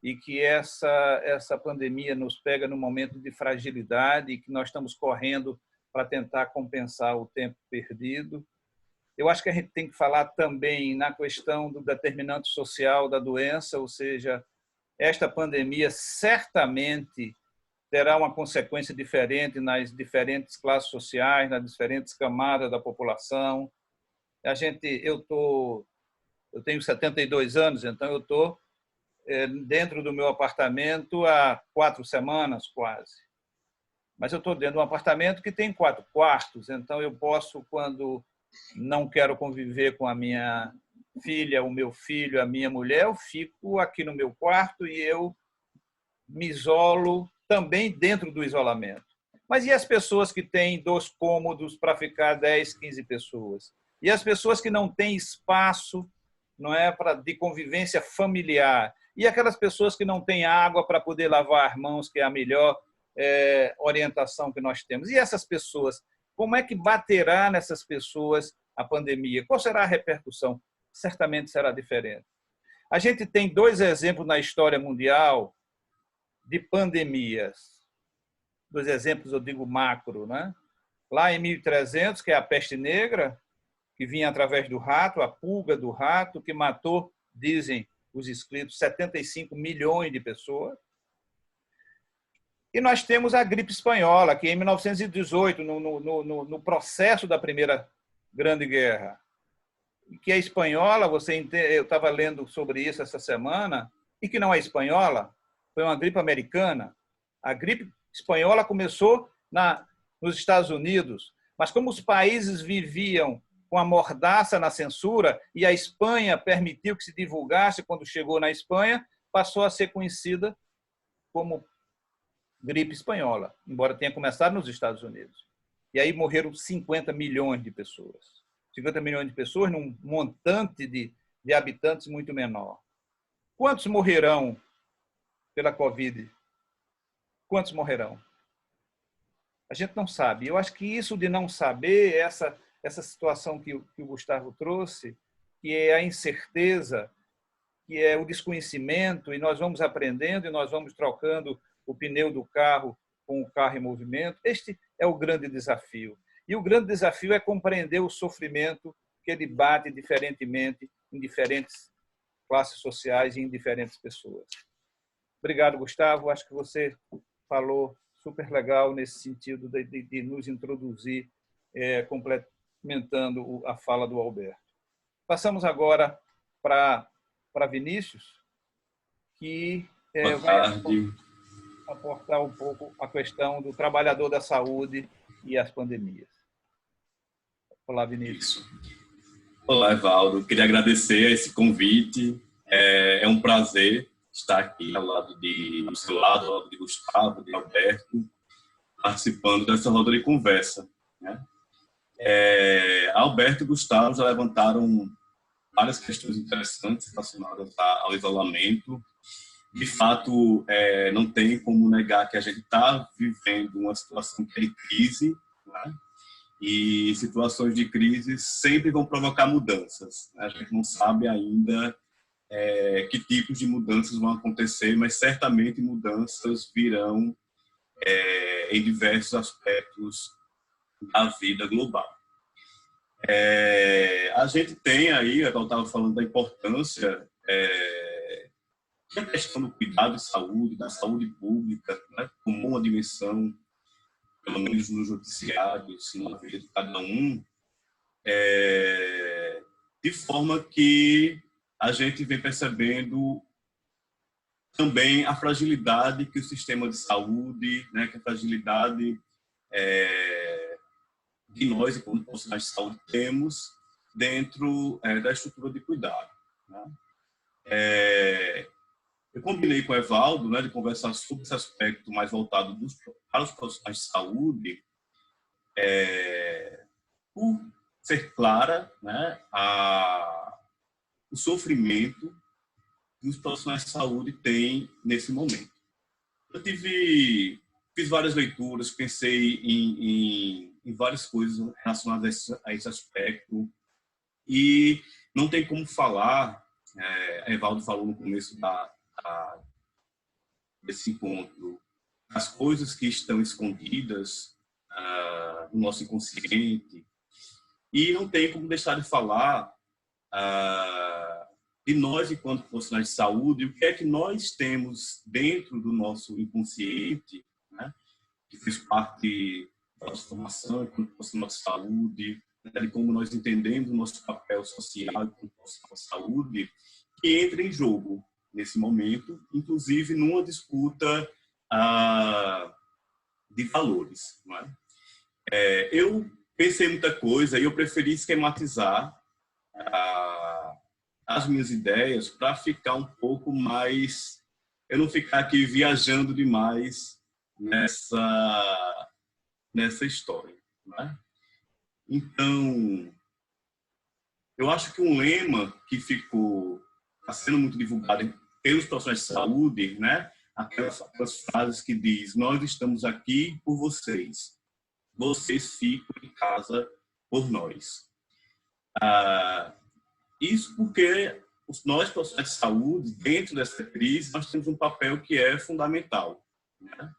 e que essa pandemia nos pega num momento de fragilidade e que nós estamos correndo para tentar compensar o tempo perdido. Eu acho que a gente tem que falar também na questão do determinante social da doença, ou seja, esta pandemia certamente terá uma consequência diferente nas diferentes classes sociais, nas diferentes camadas da população. Eu tenho 72 anos, então eu estou dentro do meu apartamento há 4 semanas, quase. Mas eu estou dentro de um apartamento que tem 4 quartos, então eu posso, quando não quero conviver com a minha filha, o meu filho, a minha mulher, eu fico aqui no meu quarto e eu me isolo também dentro do isolamento. Mas e as pessoas que têm 2 cômodos para ficar 10, 15 pessoas? E as pessoas que não têm espaço, não é, de convivência familiar? E aquelas pessoas que não têm água para poder lavar as mãos, que é a melhor orientação que nós temos? E essas pessoas, como é que baterá nessas pessoas a pandemia? Qual será a repercussão? Certamente será diferente. A gente tem 2 exemplos na história mundial de pandemias. 2 exemplos, eu digo macro, né? Lá em 1300, que é a peste negra, que vinha através do rato, a pulga do rato, que matou, dizem os escritos, 75 milhões de pessoas. E nós temos a gripe espanhola, que em 1918, no processo da Primeira Grande Guerra, que é espanhola, eu estava lendo sobre isso essa semana, e que não é espanhola, foi uma gripe americana. A gripe espanhola começou nos Estados Unidos, mas como os países viviam com a mordaça na censura e a Espanha permitiu que se divulgasse quando chegou na Espanha, passou a ser conhecida como gripe espanhola, embora tenha começado nos Estados Unidos. E aí morreram 50 milhões de pessoas. 50 milhões de pessoas num montante de habitantes muito menor. Quantos morrerão pela Covid? Quantos morrerão? A gente não sabe. Eu acho que isso de não saber, essa situação que o Gustavo trouxe, que é a incerteza, que é o desconhecimento, e nós vamos aprendendo e nós vamos trocando o pneu do carro com o carro em movimento. Este é o grande desafio. E o grande desafio é compreender o sofrimento que ele bate diferentemente em diferentes classes sociais e em diferentes pessoas. Obrigado, Gustavo. Acho que você falou super legal nesse sentido de nos introduzir, complementando a fala do Alberto. Passamos agora para Vinícius, que vai aportar um pouco a questão do trabalhador da saúde e as pandemias. Olá, Vinícius. Isso. Olá, Evaldo. Queria agradecer esse convite. É um prazer estar aqui do seu lado, ao lado de Gustavo, de Alberto, participando dessa roda de conversa, né? Alberto e Gustavo já levantaram várias questões interessantes relacionadas ao isolamento. De fato, não tem como negar que a gente está vivendo uma situação de crise, né? E situações de crise sempre vão provocar mudanças. A gente não sabe ainda que tipos de mudanças vão acontecer, mas certamente mudanças virão em diversos aspectos da vida global. A gente tem aí, eu estava falando da importância da questão do cuidado de saúde, da saúde pública, né, como uma dimensão, pelo menos nos noticiários, na vida de cada um, de forma que a gente vem percebendo também a fragilidade que o sistema de saúde, né, que a fragilidade que nós, como profissionais de saúde, temos dentro da estrutura de cuidado, né? Eu combinei com o Evaldo, né, de conversar sobre esse aspecto mais voltado para os profissionais de saúde, por ser clara, né, o sofrimento que os profissionais de saúde têm nesse momento. Eu fiz várias leituras, pensei em várias coisas relacionadas a esse aspecto, e não tem como falar, Evaldo falou no começo desse encontro, as coisas que estão escondidas no nosso inconsciente, e não tem como deixar de falar de nós, enquanto profissionais de saúde, o que é que nós temos dentro do nosso inconsciente, né, que fez parte da nossa formação enquanto profissional de saúde, né, de como nós entendemos o nosso papel social enquanto profissional de saúde, que entra em jogo nesse momento, inclusive numa disputa de valores. Não é? Eu pensei muita coisa e eu preferi esquematizar as minhas ideias para ficar um pouco mais... Eu não ficar aqui viajando demais nessa história. Não é? Então, eu acho que um lema que está sendo muito divulgado pelos profissionais de saúde, né? Aquelas frases que diz: nós estamos aqui por vocês, vocês ficam em casa por nós. Isso porque nós, profissionais de saúde, dentro dessa crise, nós temos um papel que é fundamental. Né?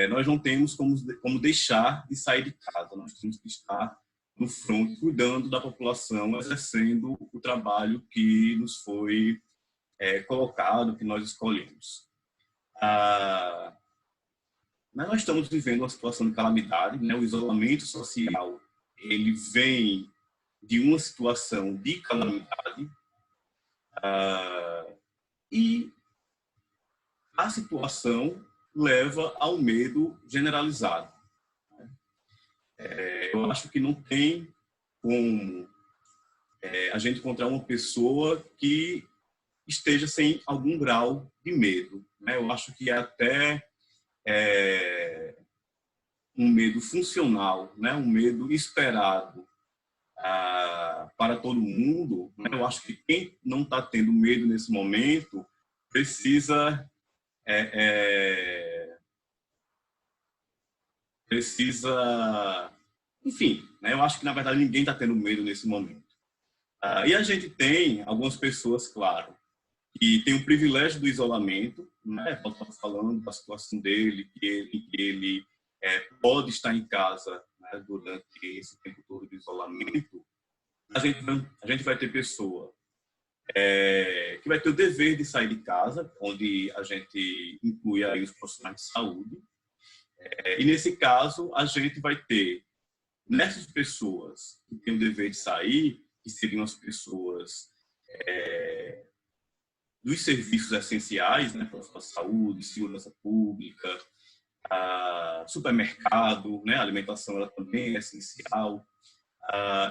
Nós não temos como deixar de sair de casa, nós temos que estar no front, cuidando da população, exercendo o trabalho que nos foi colocado, que nós escolhemos. Mas nós estamos vivendo uma situação de calamidade, né? O isolamento social, ele vem de uma situação de calamidade, e a situação leva ao medo generalizado. Eu acho que não tem como a gente encontrar uma pessoa que esteja sem algum grau de medo. Né? Eu acho que é até um medo funcional, né? Um medo esperado para todo mundo. Né? Eu acho que quem não está tendo medo nesse momento precisa enfim, né? Eu acho que na verdade ninguém está tendo medo nesse momento. E a gente tem algumas pessoas, claro, que tem o privilégio do isolamento, né? Eu estava falando da situação dele, que ele pode estar em casa, né, durante esse tempo todo de isolamento. A gente vai ter pessoa que vai ter o dever de sair de casa, onde a gente inclui aí os profissionais de saúde. E nesse caso, a gente vai ter, nessas pessoas que têm o dever de sair, que seriam as pessoas dos serviços essenciais, né, para a saúde, segurança pública, supermercado, né, a alimentação ela também é essencial.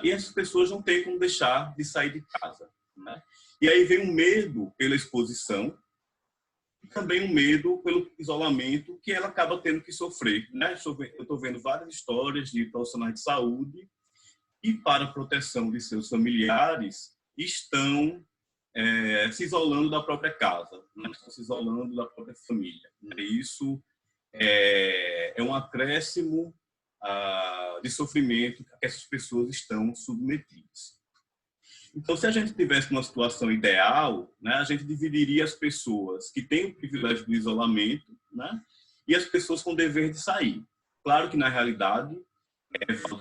E essas pessoas não têm como deixar de sair de casa. Né? E aí vem um medo pela exposição e também um medo pelo isolamento que ela acaba tendo que sofrer. Né? Eu estou vendo várias histórias de profissionais de saúde que, para a proteção de seus familiares, estão se isolando da própria casa, né? Estão se isolando da própria família. E isso é um acréscimo de sofrimento que essas pessoas estão submetidas. Então, se a gente tivesse uma situação ideal, né, a gente dividiria as pessoas que têm o privilégio do isolamento, né, e as pessoas com o dever de sair. Claro que, na realidade,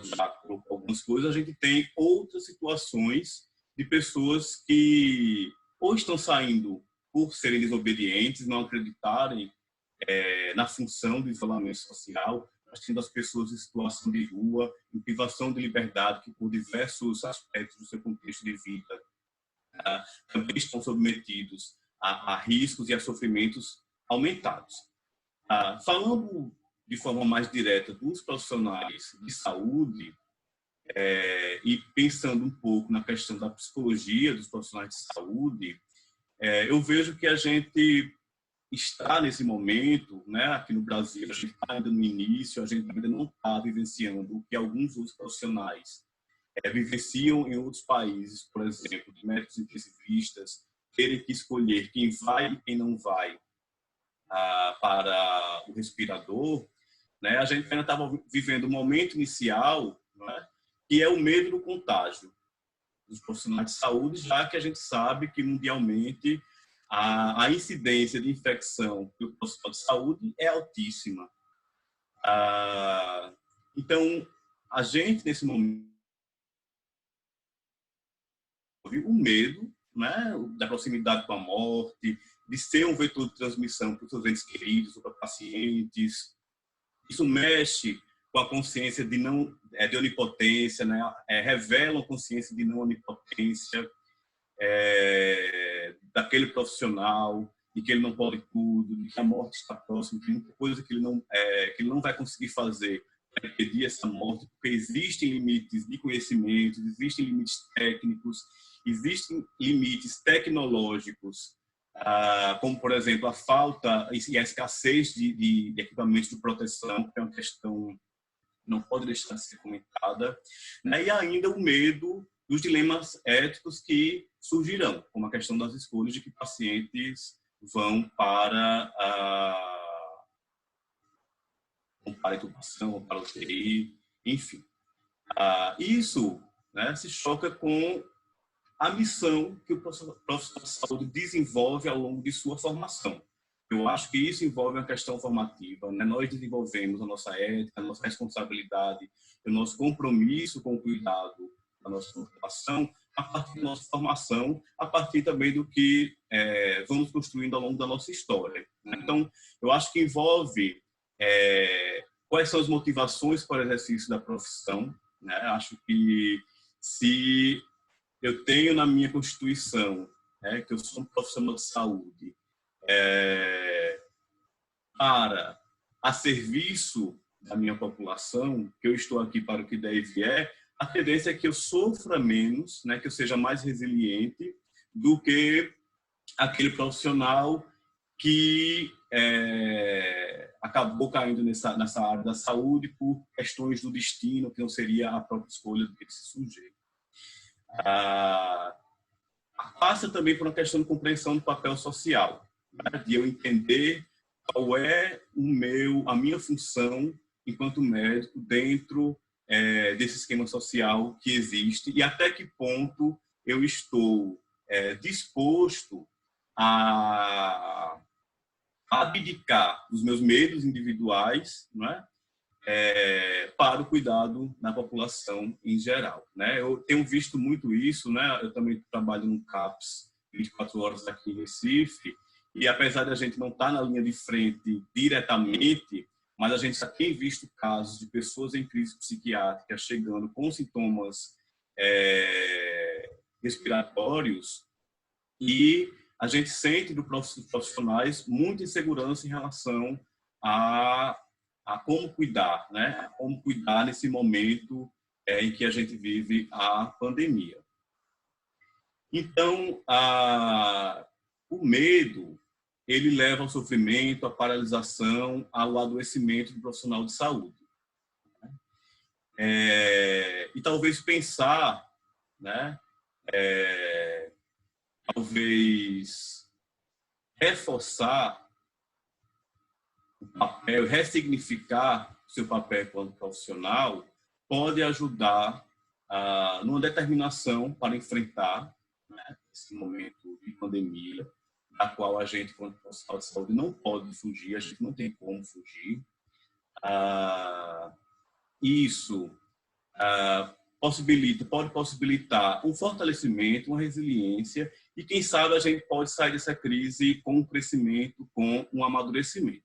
já colocou algumas coisas, a gente tem outras situações de pessoas que ou estão saindo por serem desobedientes, não acreditarem na função do isolamento social. Nós temos as pessoas em situação de rua, em privação de liberdade, que por diversos aspectos do seu contexto de vida também estão submetidos a riscos e a sofrimentos aumentados. Falando de forma mais direta dos profissionais de saúde, e pensando um pouco na questão da psicologia dos profissionais de saúde, eu vejo que a gente está nesse momento, né, aqui no Brasil, a gente está ainda no início, a gente ainda não está vivenciando o que alguns outros profissionais vivenciam em outros países, por exemplo, de médicos intensivistas terem que escolher quem vai e quem não vai para o respirador, né? A gente ainda estava vivendo o momento inicial, né, que é o medo do contágio dos profissionais de saúde, já que a gente sabe que mundialmente a incidência de infecção pelo profissional de saúde é altíssima. Então, a gente, nesse momento, o medo, né, da proximidade com a morte, de ser um vetor de transmissão para os seus entes queridos ou para pacientes. Isso mexe com a consciência de onipotência, né, revela a consciência de não onipotência daquele profissional, de que ele não pode tudo, de que a morte está próxima, de muita coisa que ele não vai conseguir fazer para impedir essa morte, porque existem limites de conhecimento, existem limites técnicos, existem limites tecnológicos, como, por exemplo, a falta e a escassez de equipamentos de proteção, que é uma questão que não pode deixar de ser comentada, né? E ainda o medo dos dilemas éticos que surgirão, como a questão das escolhas de que pacientes vão para a intubação, para a UTI, enfim. Isso, né, se choca com a missão que o profissional de saúde desenvolve ao longo de sua formação. Eu acho que isso envolve uma questão formativa, né? Nós desenvolvemos a nossa ética, a nossa responsabilidade, o nosso compromisso com o cuidado da nossa população a partir da nossa formação, a partir também do que vamos construindo ao longo da nossa história. Então, eu acho que envolve quais são as motivações para o exercício da profissão, né? Acho que se eu tenho na minha Constituição, né, que eu sou um profissional de saúde, para a serviço da minha população, que eu estou aqui para o que der e vier, a tendência é que eu sofra menos, né, que eu seja mais resiliente do que aquele profissional que acabou caindo nessa área da saúde por questões do destino, que não seria a própria escolha desse sujeito. Passa também por uma questão de compreensão do papel social, né, de eu entender qual é a minha função enquanto médico dentro desse esquema social que existe e até que ponto eu estou disposto a abdicar dos meus medos individuais, não é? Para o cuidado na população em geral, né? Eu tenho visto muito isso, né? Eu também trabalho no CAPS 24 horas aqui em Recife e apesar de a gente não estar na linha de frente diretamente, mas a gente já tem visto casos de pessoas em crise psiquiátrica chegando com sintomas respiratórios e a gente sente dos profissionais muita insegurança em relação a como cuidar, né? A como cuidar nesse momento em que a gente vive a pandemia. Então, o medo, ele leva ao sofrimento, à paralisação, ao adoecimento do profissional de saúde. E talvez pensar, né? Talvez reforçar o papel, ressignificar o seu papel enquanto profissional, pode ajudar numa determinação para enfrentar, né, esse momento de pandemia, da qual a gente, enquanto profissional de saúde, não pode fugir, a gente não tem como fugir. Isso pode possibilitar um fortalecimento, uma resiliência e, quem sabe, a gente pode sair dessa crise com um crescimento, com um amadurecimento.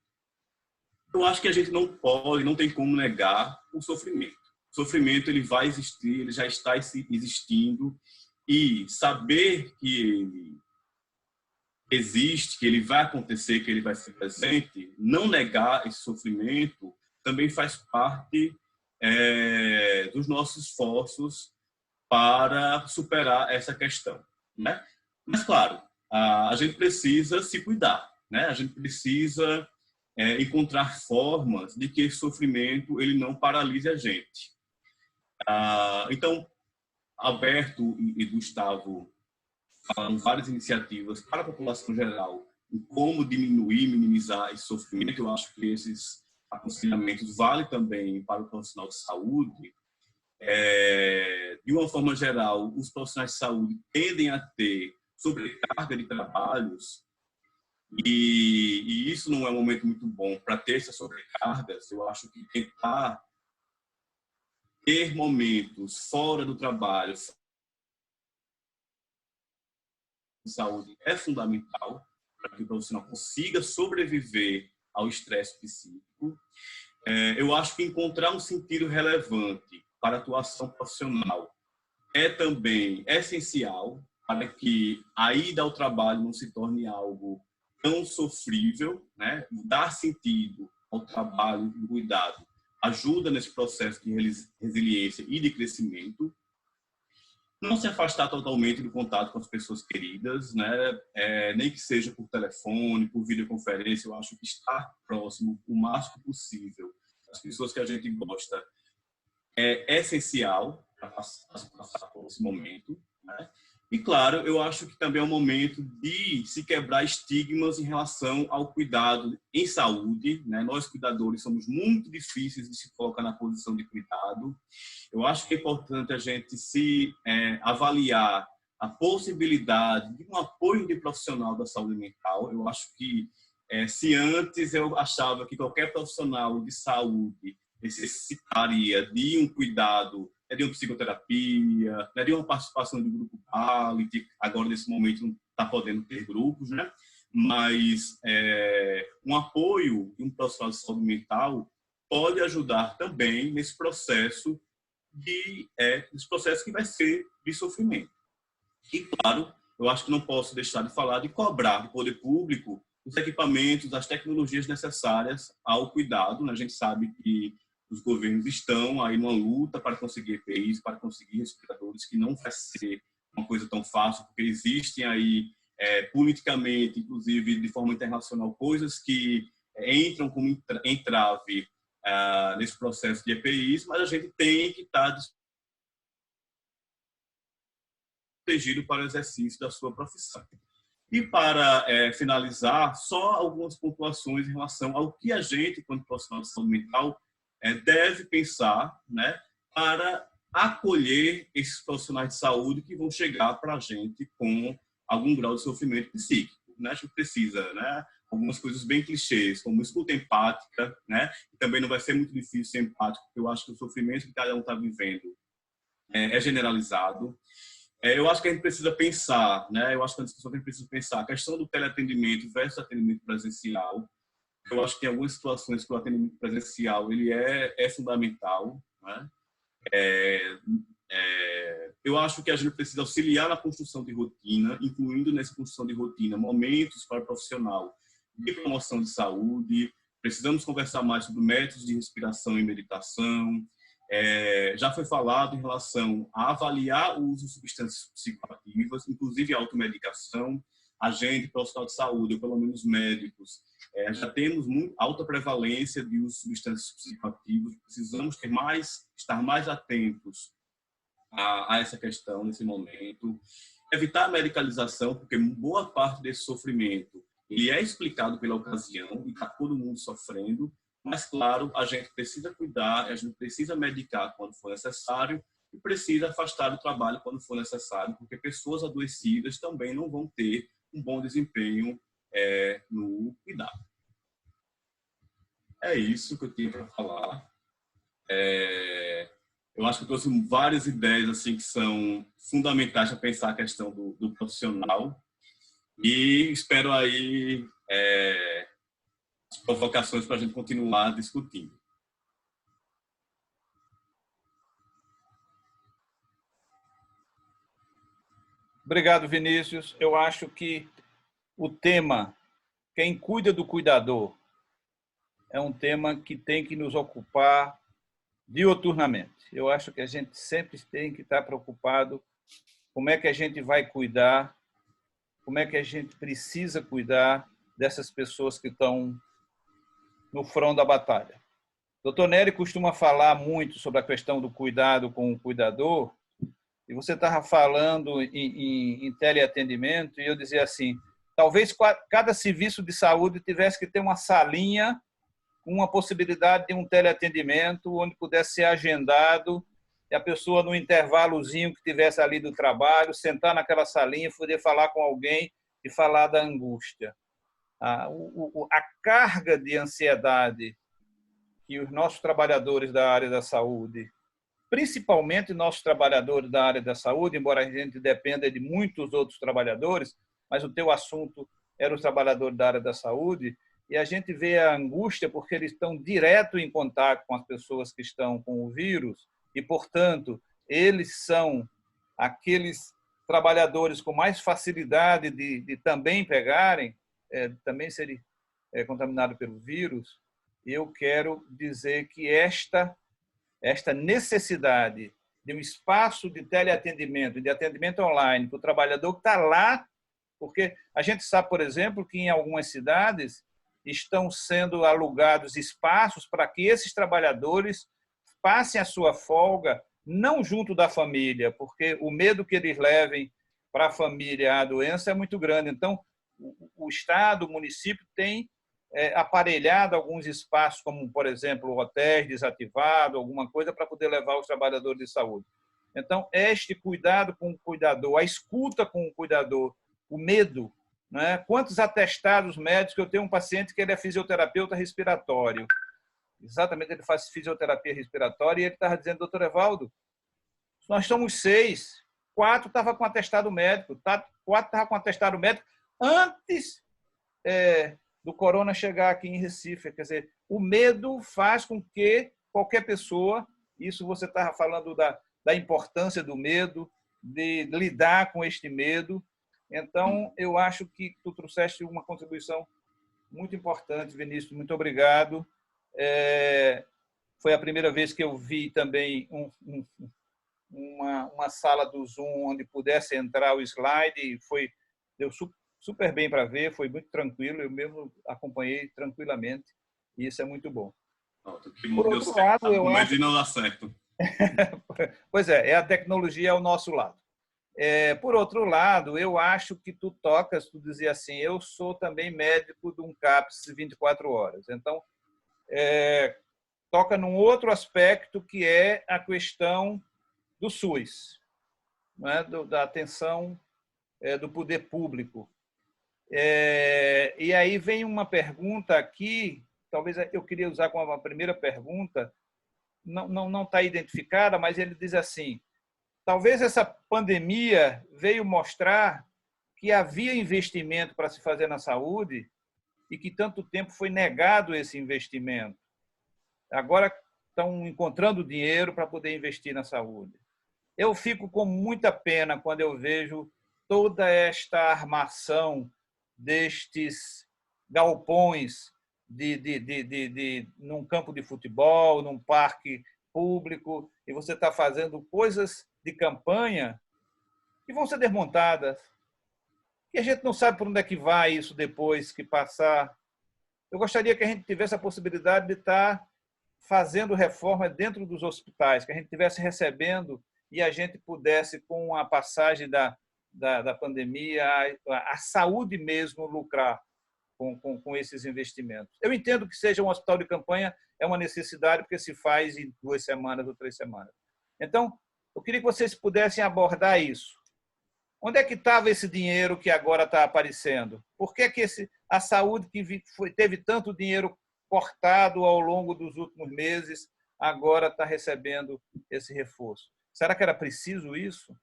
Eu acho que a gente não tem como negar o sofrimento. O sofrimento, ele vai existir, ele já está existindo e saber que ele existe, que ele vai acontecer, que ele vai ser presente, não negar esse sofrimento também faz parte dos nossos esforços para superar essa questão, né? Mas, claro, a gente precisa se cuidar, né? A gente precisa encontrar formas de que esse sofrimento ele não paralise a gente. Então, Alberto e Gustavo falaram várias iniciativas para a população geral em como diminuir, minimizar esse sofrimento. Eu acho que esses aconselhamentos valem também para o profissional de saúde. De uma forma geral, os profissionais de saúde tendem a ter sobrecarga de trabalhos e isso não é um momento muito bom para ter essas sobrecargas. Eu acho que tentar ter momentos fora do trabalho de saúde é fundamental para que o profissional consiga sobreviver ao estresse psíquico. Eu acho que encontrar um sentido relevante para a atuação profissional é também essencial para que a ida ao trabalho não se torne algo tão sofrível, né? Dar sentido ao trabalho e cuidado ajuda nesse processo de resiliência e de crescimento. Não se afastar totalmente do contato com as pessoas queridas, né? Nem que seja por telefone, por videoconferência. Eu acho que estar próximo o máximo possível das pessoas que a gente gosta é essencial para passar por esse momento, né? E, claro, eu acho que também é um momento de se quebrar estigmas em relação ao cuidado em saúde, né? Nós, cuidadores, somos muito difíceis de se colocar na posição de cuidado. Eu acho que é importante a gente se avaliar a possibilidade de um apoio de profissional da saúde mental. Eu acho que, se antes eu achava que qualquer profissional de saúde necessitaria de um cuidado, de uma psicoterapia, de uma participação do grupo Quality. Agora, nesse momento, não está podendo ter grupos, né? Mas um apoio de um profissional de saúde mental pode ajudar também nesse processo que vai ser de sofrimento. E, claro, eu acho que não posso deixar de falar de cobrar do poder público os equipamentos, as tecnologias necessárias ao cuidado, né? A gente sabe que os governos estão aí numa luta para conseguir EPIs, para conseguir respiradores, que não vai ser uma coisa tão fácil, porque existem aí, politicamente, inclusive de forma internacional, coisas que entram como entrave nesse processo de EPIs, mas a gente tem que estar protegido para o exercício da sua profissão. E para finalizar, só algumas pontuações em relação ao que a gente, quanto profissional de saúde mental, deve pensar, né, para acolher esses profissionais de saúde que vão chegar para a gente com algum grau de sofrimento psíquico, né? A gente precisa, né, algumas coisas bem clichês, como escuta empática, né? E também não vai ser muito difícil ser empático, porque eu acho que o sofrimento que cada um está vivendo é generalizado. Eu acho que a gente precisa pensar, né? Eu acho que a discussão que a gente precisa pensar a questão do teleatendimento versus atendimento presencial. Eu acho que em algumas situações que o atendimento presencial ele é fundamental, né? Eu acho que a gente precisa auxiliar na construção de rotina, incluindo nessa construção de rotina momentos para o profissional de promoção de saúde. Precisamos conversar mais sobre métodos de respiração e meditação. Já foi falado em relação a avaliar o uso de substâncias psicoativas, inclusive a automedicação. A gente, profissional de saúde, ou pelo menos médicos, já temos muito alta prevalência de uso de substâncias psicoativas. Precisamos estar mais atentos a essa questão nesse momento. Evitar a medicalização, porque boa parte desse sofrimento ele é explicado pela ocasião e está todo mundo sofrendo. Mas, claro, a gente precisa cuidar, a gente precisa medicar quando for necessário e precisa afastar do trabalho quando for necessário, porque pessoas adoecidas também não vão ter um bom desempenho no cuidado. É isso que eu tinha para falar. Eu acho que eu trouxe várias ideias assim, que são fundamentais para pensar a questão do profissional e espero aí as provocações para a gente continuar discutindo. Obrigado, Vinícius. Eu acho que o tema, quem cuida do cuidador, é um tema que tem que nos ocupar diuturnamente. Eu acho que a gente sempre tem que estar preocupado como é que a gente vai cuidar, como é que a gente precisa cuidar dessas pessoas que estão no front da batalha. Dr. Nery costuma falar muito sobre a questão do cuidado com o cuidador, e você estava falando em teleatendimento, e eu dizia assim, talvez cada serviço de saúde tivesse que ter uma salinha com uma possibilidade de um teleatendimento, onde pudesse ser agendado, e a pessoa, no intervalozinho que tivesse ali do trabalho, sentar naquela salinha, poder falar com alguém e falar da angústia. A carga de ansiedade que os nossos trabalhadores da área da saúde, principalmente nossos trabalhadores da área da saúde, embora a gente dependa de muitos outros trabalhadores, mas o teu assunto era os trabalhadores da área da saúde, e a gente vê a angústia porque eles estão direto em contato com as pessoas que estão com o vírus e, portanto, eles são aqueles trabalhadores com mais facilidade de também pegarem. também ser contaminado pelo vírus, eu quero dizer que esta necessidade de um espaço de teleatendimento, de atendimento online para o trabalhador que está lá, porque a gente sabe, por exemplo, que em algumas cidades estão sendo alugados espaços para que esses trabalhadores passem a sua folga não junto da família, porque o medo que eles levem para a família a doença é muito grande. Então, o Estado, o município tem aparelhado alguns espaços, como, por exemplo, hotéis desativados, alguma coisa, para poder levar os trabalhadores de saúde. Então, este cuidado com o cuidador, a escuta com o cuidador, o medo, né? Quantos atestados médicos? Eu tenho um paciente que ele é fisioterapeuta respiratório. Exatamente, ele faz fisioterapia respiratória e ele estava dizendo, doutor Evaldo, nós somos 6, 4 estavam com atestado médico, 4 estavam com atestado médico antes do corona chegar aqui em Recife. Quer dizer, o medo faz com que qualquer pessoa, isso você estava falando da importância do medo, de lidar com este medo. Então, eu acho que tu trouxeste uma contribuição muito importante, Vinícius, muito obrigado. Foi a primeira vez que eu vi também uma sala do Zoom onde pudesse entrar o slide, e deu super bem para ver, foi muito tranquilo, eu mesmo acompanhei tranquilamente, e isso é muito bom. Por outro lado, eu acho... não dá certo. Pois é a tecnologia ao nosso lado. Por outro lado, eu acho que tu dizia assim, eu sou também médico de um CAPS 24 horas, então toca num outro aspecto que é a questão do SUS, né? Da atenção do poder público. E aí vem uma pergunta aqui, talvez eu queria usar como uma primeira pergunta, não está identificada, mas ele diz assim, talvez essa pandemia veio mostrar que havia investimento para se fazer na saúde e que tanto tempo foi negado esse investimento. Agora estão encontrando dinheiro para poder investir na saúde. Eu fico com muita pena quando eu vejo toda esta armação destes galpões num campo de futebol, num parque público, e você está fazendo coisas de campanha que vão ser desmontadas, e a gente não sabe por onde é que vai isso depois que passar. Eu gostaria que a gente tivesse a possibilidade de estar fazendo reforma dentro dos hospitais, que a gente estivesse recebendo e a gente pudesse, com a passagem da pandemia, a saúde mesmo lucrar com esses investimentos. Eu entendo que seja um hospital de campanha, é uma necessidade, porque se faz em 2 semanas ou 3 semanas. Então, eu queria que vocês pudessem abordar isso. Onde é que estava esse dinheiro que agora está aparecendo? Por que a saúde que teve tanto dinheiro cortado ao longo dos últimos meses, agora está recebendo esse reforço? Será que era preciso isso?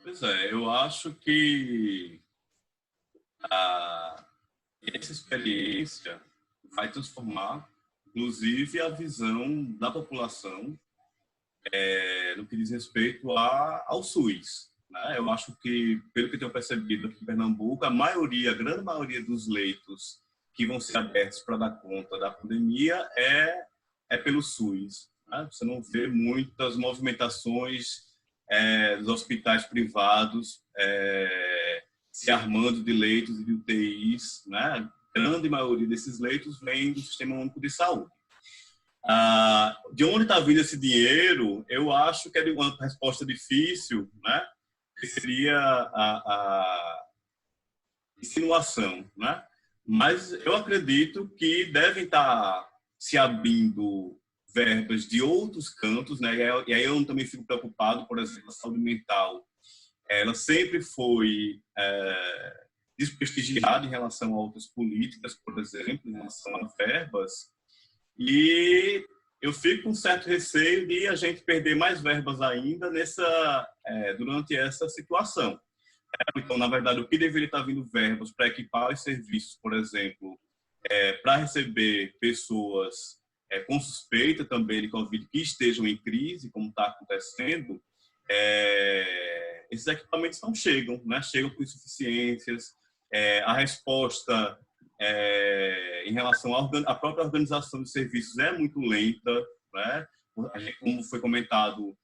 Pois eu acho que essa experiência vai transformar, inclusive, a visão da população no que diz respeito ao SUS. Né? Eu acho que, pelo que eu tenho percebido aqui em Pernambuco, a grande maioria dos leitos que vão ser abertos para dar conta da pandemia é pelo SUS. Né? Você não vê muitas movimentações dos hospitais privados se armando de leitos e de UTIs. Né? A grande maioria desses leitos vem do Sistema Único de Saúde. De onde está vindo esse dinheiro, eu acho que é uma resposta difícil, né? Que seria a insinuação, né? Mas eu acredito que devem estar se abrindo verbas de outros cantos, né? E aí eu também fico preocupado, por exemplo, a saúde mental. Ela sempre foi desprestigiada em relação a outras políticas, por exemplo, em relação a verbas. E eu fico com um certo receio de a gente perder mais verbas ainda durante essa situação. Então, na verdade, o que deveria estar vindo verbas para equipar os serviços, por exemplo, para receber pessoas com suspeita também de Covid que estejam em crise, como está acontecendo, esses equipamentos não chegam, né? Chegam com insuficiências, a resposta em relação à própria organização de serviços é muito lenta, né? Como foi comentado,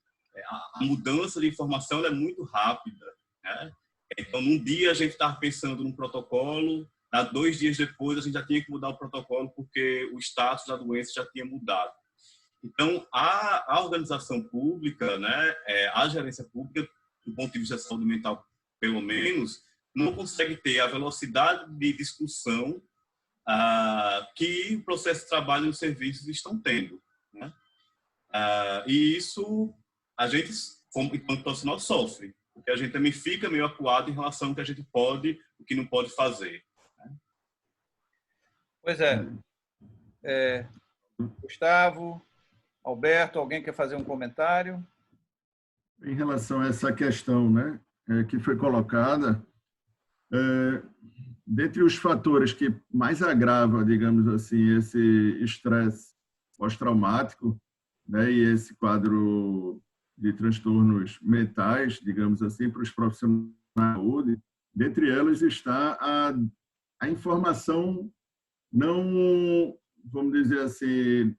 a mudança de informação é muito rápida, né? Então, num dia a gente estava pensando num protocolo, 2 dias depois a gente já tinha que mudar o protocolo porque o status da doença já tinha mudado. Então, a organização pública, né, a gerência pública, do ponto de vista da saúde mental, pelo menos, não consegue ter a velocidade de discussão que o processo de trabalho e os serviços estão tendo, né? E isso a gente, enquanto profissional, sofre, porque a gente também fica meio acuado em relação ao que a gente pode e o que não pode fazer, né? Pois é. Gustavo, Alberto, alguém quer fazer um comentário? Em relação a essa questão, né, que foi colocada, dentre os fatores que mais agrava, digamos assim, esse estresse pós-traumático, né, e esse quadro de transtornos mentais, digamos assim, para os profissionais de saúde, dentre elas está a informação não, vamos dizer assim,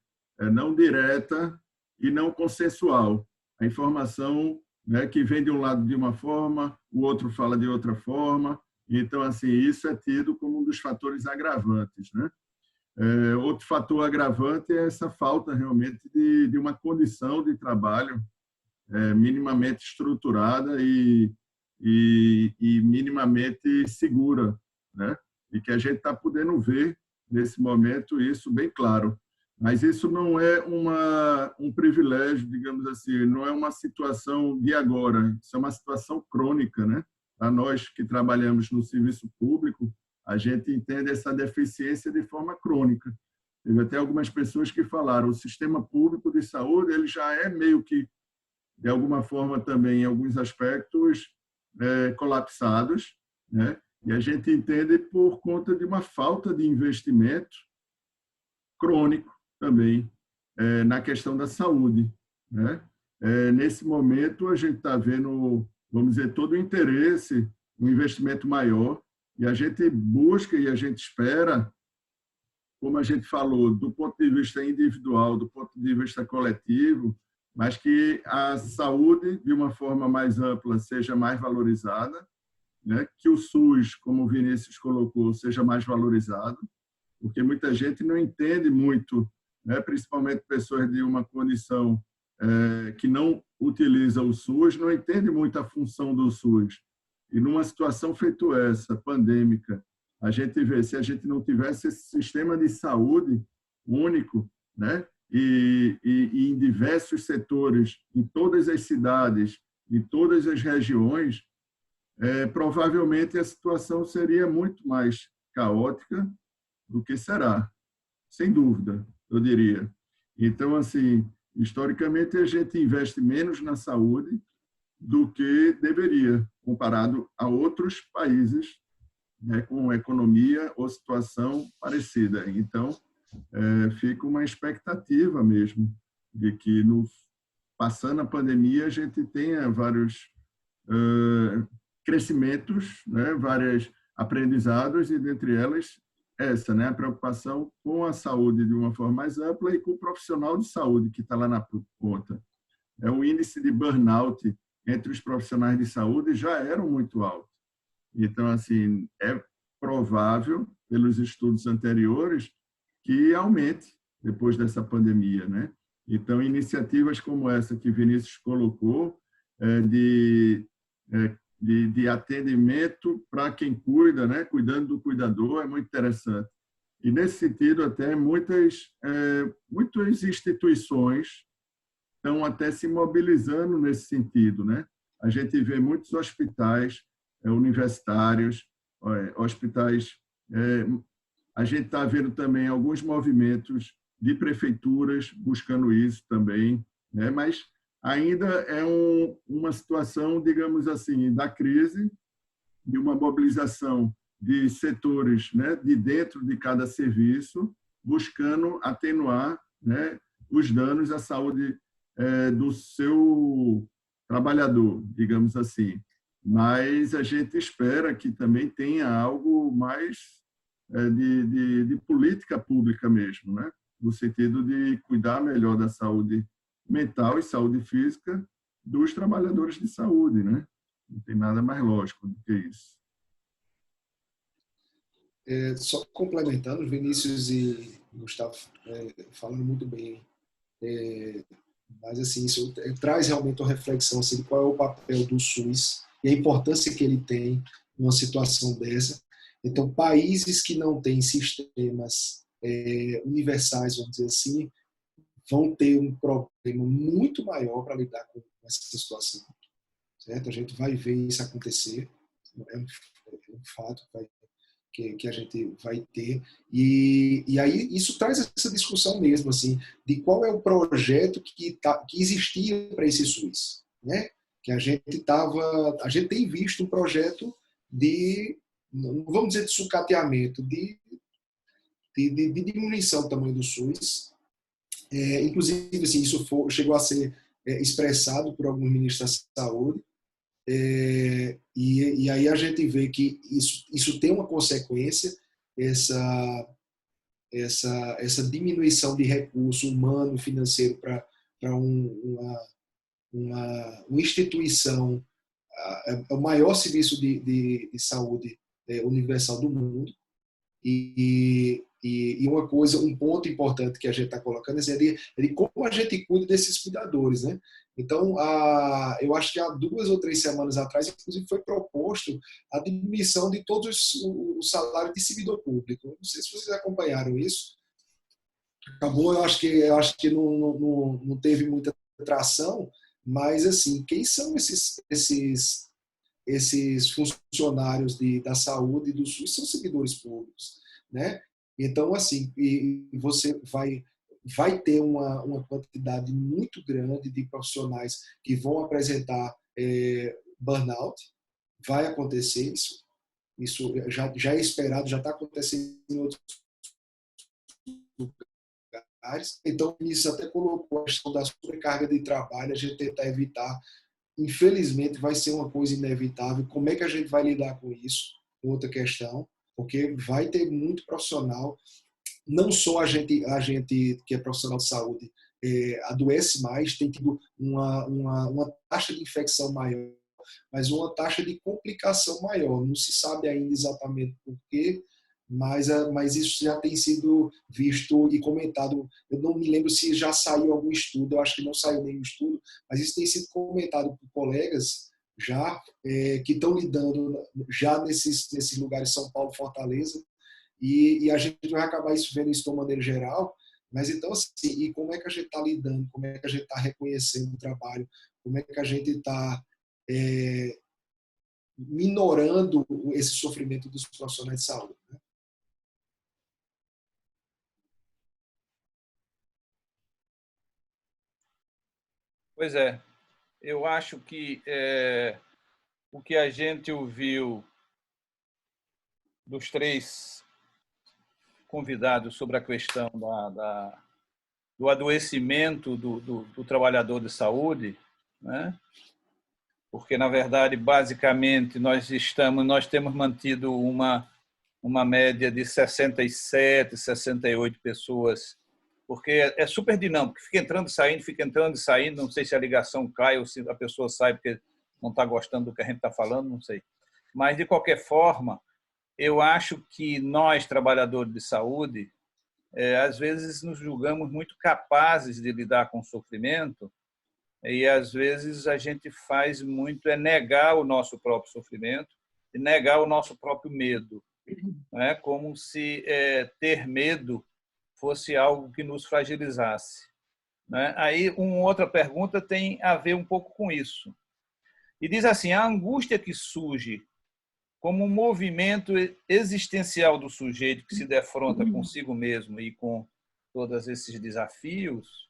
não direta e não consensual. A informação, né, que vem de um lado de uma forma, o outro fala de outra forma. Então, assim, isso é tido como um dos fatores agravantes, né? Outro fator agravante é essa falta realmente de uma condição de trabalho minimamente estruturada e minimamente segura, né? E que a gente está podendo ver nesse momento isso bem claro. Mas isso não é um privilégio, digamos assim, não é uma situação de agora, isso é uma situação crônica, né? Para nós que trabalhamos no serviço público, a gente entende essa deficiência de forma crônica. Teve até algumas pessoas que falaram, o sistema público de saúde ele já é meio que, de alguma forma também, em alguns aspectos, colapsados, né? E a gente entende por conta de uma falta de investimento crônico também na questão da saúde, né? Nesse momento, a gente está vendo, vamos dizer, todo o interesse, um investimento maior, e a gente busca e a gente espera, como a gente falou, do ponto de vista individual, do ponto de vista coletivo, mas que a saúde, de uma forma mais ampla, seja mais valorizada, né? Que o SUS, como o Vinícius colocou, seja mais valorizado, porque muita gente não entende muito, né? Principalmente pessoas de uma condição que não utiliza o SUS, não entende muito a função do SUS. E numa situação feita essa, pandêmica, a gente vê, se a gente não tivesse esse sistema de saúde único, né? E em diversos setores, em todas as cidades, em todas as regiões, provavelmente a situação seria muito mais caótica do que será, sem dúvida, eu diria. Então, assim, historicamente, a gente investe menos na saúde do que deveria, comparado a outros países, né, com economia ou situação parecida. Então, fica uma expectativa mesmo de que, passando a pandemia, a gente tenha vários crescimentos, né, vários aprendizados, e dentre elas essa, né, a preocupação com a saúde de uma forma mais ampla e com o profissional de saúde que está lá na ponta. O índice de burnout entre os profissionais de saúde já era muito alto. Então, assim, é provável, pelos estudos anteriores, que aumente depois dessa pandemia, né? Então, iniciativas como essa que Vinícius colocou, de atendimento para quem cuida, né? Cuidando do cuidador, é muito interessante. E, nesse sentido, até muitas instituições estão até se mobilizando nesse sentido, né? A gente vê muitos hospitais universitários, hospitais... a gente está vendo também alguns movimentos de prefeituras buscando isso também, né? Mas ainda é uma situação, digamos assim, da crise, de uma mobilização de setores, né, de dentro de cada serviço, buscando atenuar, né, os danos à saúde do seu trabalhador, digamos assim. mas a gente espera que também tenha algo mais de política pública mesmo, né? No sentido de cuidar melhor da saúde mental e saúde física dos trabalhadores de saúde, né? Não tem nada mais lógico do que isso. Só complementando, Vinícius e Gustavo falando muito bem, mas assim, isso traz realmente uma reflexão assim, de qual é o papel do SUS e a importância que ele tem numa situação dessa. Então, países que não têm sistemas universais, vamos dizer assim, vão ter um problema muito maior para lidar com essa situação. Certo? A gente vai ver isso acontecer, é um fato que a gente vai ter. E aí isso traz essa discussão mesmo, assim, de qual é o projeto que existia para esse SUS. Né? Que a gente tem visto um projeto de, não vamos dizer de sucateamento, de diminuição do tamanho do SUS. Inclusive, assim, isso chegou a ser expressado por alguns ministros da saúde, e aí a gente vê que isso tem uma consequência, essa diminuição de recurso humano, financeiro para uma instituição, o maior serviço de saúde universal do mundo. E uma coisa, um ponto importante que a gente está colocando é de como a gente cuida desses cuidadores, né? Então, eu acho que há 2 ou 3 semanas atrás, inclusive, foi proposto a diminuição de todos os salários de servidor público. Não sei se vocês acompanharam isso. Acabou, eu acho que não teve muita tração, mas assim, quem são esses funcionários da saúde e do SUS são servidores públicos, né? Então, assim, você vai ter uma quantidade muito grande de profissionais que vão apresentar burnout, vai acontecer isso já é esperado, já está acontecendo em outros lugares. Então, isso até colocou a questão da sobrecarga de trabalho, a gente tentar evitar. Infelizmente, vai ser uma coisa inevitável. Como é que a gente vai lidar com isso? Outra questão, porque vai ter muito profissional, não só a gente que é profissional de saúde adoece mais, tem tido uma taxa de infecção maior, mas uma taxa de complicação maior. Não se sabe ainda exatamente por quê, mas isso já tem sido visto e comentado. Eu não me lembro se já saiu algum estudo, eu acho que não saiu nenhum estudo, mas isso tem sido comentado por colegas já que estão lidando já nesses lugares, São Paulo, Fortaleza, e a gente vai acabar vendo isso de uma maneira geral. Mas então, assim, e como é que a gente está lidando, como é que a gente está reconhecendo o trabalho, como é que a gente está minorando esse sofrimento dos profissionais de saúde, né? Pois é, eu acho que o que a gente ouviu dos 3 convidados sobre a questão do adoecimento do trabalhador de saúde, né? Porque, na verdade, basicamente, nós temos mantido uma média de 67, 68 pessoas, porque é super dinâmico, fica entrando e saindo, não sei se a ligação cai ou se a pessoa sai porque não está gostando do que a gente está falando, não sei. Mas, de qualquer forma, eu acho que nós, trabalhadores de saúde, às vezes nos julgamos muito capazes de lidar com o sofrimento e, às vezes, a gente faz muito negar o nosso próprio sofrimento e negar o nosso próprio medo, né? Como se ter medo fosse algo que nos fragilizasse, né? Aí, uma outra pergunta tem a ver um pouco com isso. E diz assim, a angústia que surge como um movimento existencial do sujeito que se defronta consigo mesmo e com todos esses desafios,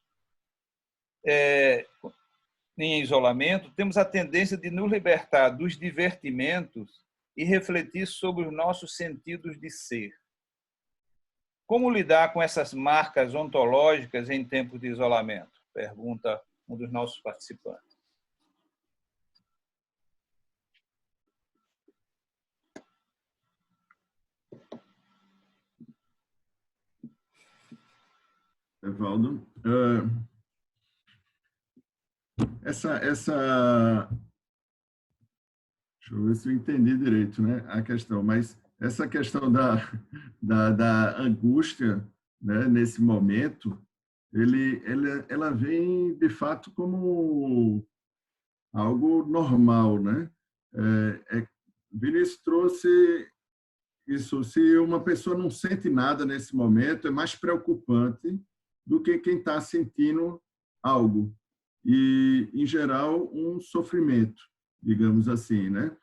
em isolamento, temos a tendência de nos libertar dos divertimentos e refletir sobre os nossos sentidos de ser. Como lidar com essas marcas ontológicas em tempos de isolamento? Pergunta um dos nossos participantes. Evaldo. Essa, deixa eu ver se eu entendi direito, né, a questão, mas essa questão da angústia, né, nesse momento, ela vem, de fato, como algo normal, né? Vinícius trouxe isso, se uma pessoa não sente nada nesse momento, é mais preocupante do que quem está sentindo algo. E, em geral, um sofrimento, digamos assim, né?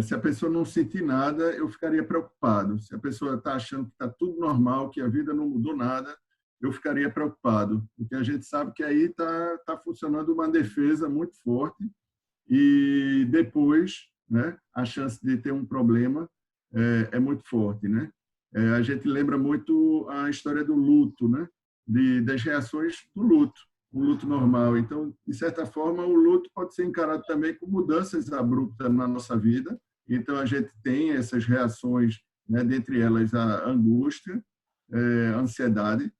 Se a pessoa não sentir nada, eu ficaria preocupado. Se a pessoa está achando que está tudo normal, que a vida não mudou nada, eu ficaria preocupado. Porque a gente sabe que aí está funcionando uma defesa muito forte e depois, né, a chance de ter um problema é muito forte, né? A gente lembra muito a história do luto, né? Das reações do luto, o luto normal. Então, de certa forma, o luto pode ser encarado também com mudanças abruptas na nossa vida. Então, a gente tem essas reações, né, dentre elas a angústia, a ansiedade.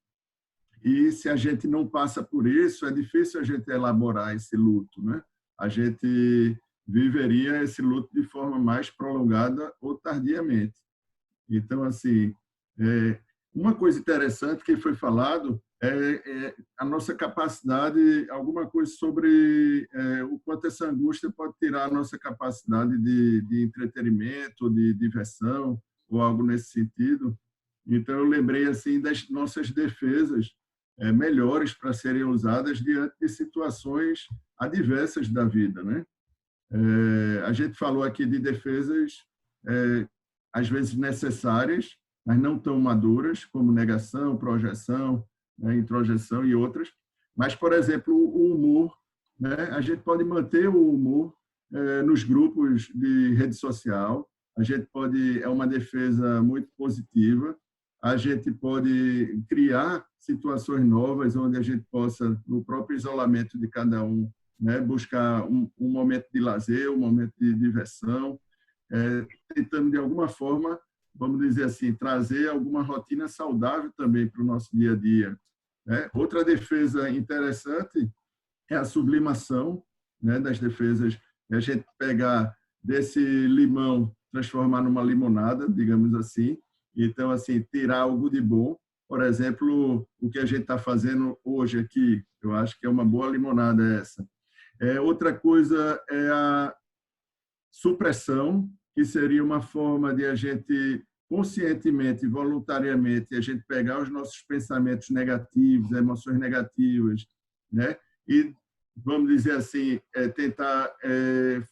E se a gente não passa por isso, é difícil a gente elaborar esse luto, né? A gente viveria esse luto de forma mais prolongada ou tardiamente. Então, assim, uma coisa interessante que foi falado é a nossa capacidade, alguma coisa sobre o quanto essa angústia pode tirar a nossa capacidade de entretenimento, de diversão, ou algo nesse sentido. Então, eu lembrei assim das nossas defesas melhores para serem usadas diante de situações adversas da vida, né? A gente falou aqui de defesas às vezes necessárias, mas não tão maduras, como negação, projeção, né, introjeção e outras. Mas, por exemplo, o humor, né? A gente pode manter o humor nos grupos de rede social. A gente pode, é uma defesa muito positiva. A gente pode criar situações novas onde a gente possa, no próprio isolamento de cada um, né, buscar um momento de lazer, um momento de diversão, tentando, de alguma forma, vamos dizer assim, trazer alguma rotina saudável também para o nosso dia a dia. Né? Outra defesa interessante é a sublimação, né, das defesas, a gente pegar desse limão, transformar numa limonada, digamos assim. Então, assim, tirar algo de bom. Por exemplo, o que a gente está fazendo hoje aqui, eu acho que é uma boa limonada essa. Outra coisa é a supressão, que seria uma forma de a gente conscientemente, voluntariamente, a gente pegar os nossos pensamentos negativos, emoções negativas, né? E, vamos dizer assim, tentar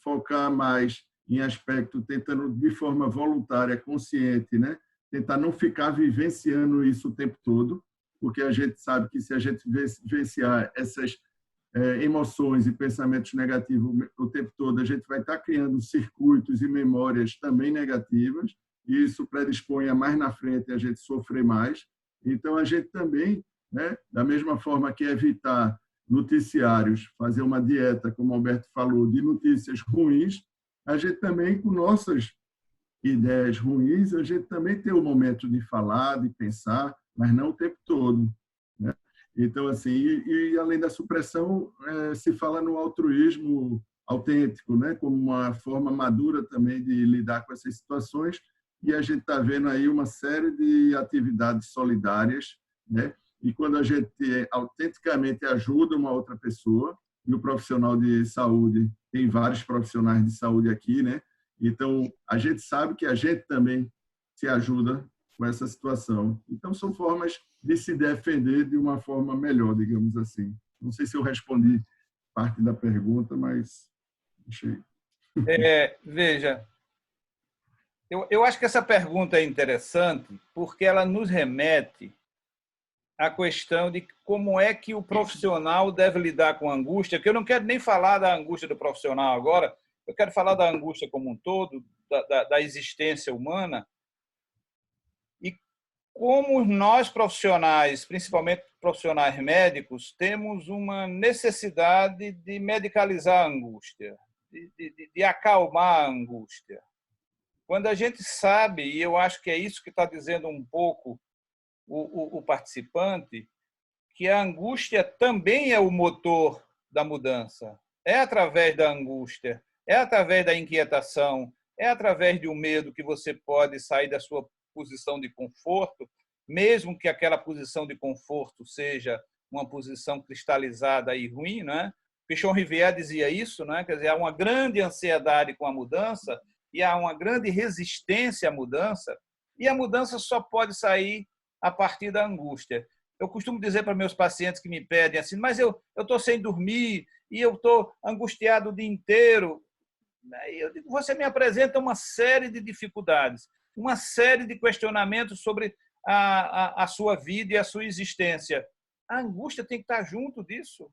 focar mais em aspecto, tentando de forma voluntária, consciente, né? Tentar não ficar vivenciando isso o tempo todo, porque a gente sabe que se a gente vivenciar essas emoções e pensamentos negativos o tempo todo, a gente vai estar criando circuitos e memórias também negativas, e isso predispõe a mais na frente a gente sofrer mais. Então, a gente também, né, da mesma forma que evitar noticiários, fazer uma dieta, como o Alberto falou, de notícias ruins, a gente também, com nossas ideias ruins, a gente também tem o momento de falar, de pensar, mas não o tempo todo, né? Então, assim, e além da supressão, se fala no altruísmo autêntico, né? Como uma forma madura também de lidar com essas situações, e a gente está vendo aí uma série de atividades solidárias, né? E quando a gente autenticamente ajuda uma outra pessoa, e o profissional de saúde, tem vários profissionais de saúde aqui, né? Então, a gente sabe que a gente também se ajuda com essa situação. Então, são formas de se defender de uma forma melhor, digamos assim. Não sei se eu respondi parte da pergunta, mas achei. Veja, eu acho que essa pergunta é interessante porque ela nos remete à questão de como é que o profissional deve lidar com a angústia, que eu não quero nem falar da angústia do profissional agora, eu quero falar da angústia como um todo, da existência humana, e como nós profissionais, principalmente profissionais médicos, temos uma necessidade de medicalizar a angústia, de acalmar a angústia. Quando a gente sabe, e eu acho que é isso que está dizendo um pouco o participante, que a angústia também é o motor da mudança. É através da angústia, é através da inquietação, é através do medo que você pode sair da sua posição de conforto, mesmo que aquela posição de conforto seja uma posição cristalizada e ruim, né? Pichon Rivière dizia isso, né? Quer dizer, há uma grande ansiedade com a mudança e há uma grande resistência à mudança, e a mudança só pode sair a partir da angústia. Eu costumo dizer para meus pacientes que me pedem assim, mas eu estou sem dormir e eu estou angustiado o dia inteiro. Eu digo, você me apresenta uma série de dificuldades, uma série de questionamentos sobre a sua vida e a sua existência. A angústia tem que estar junto disso.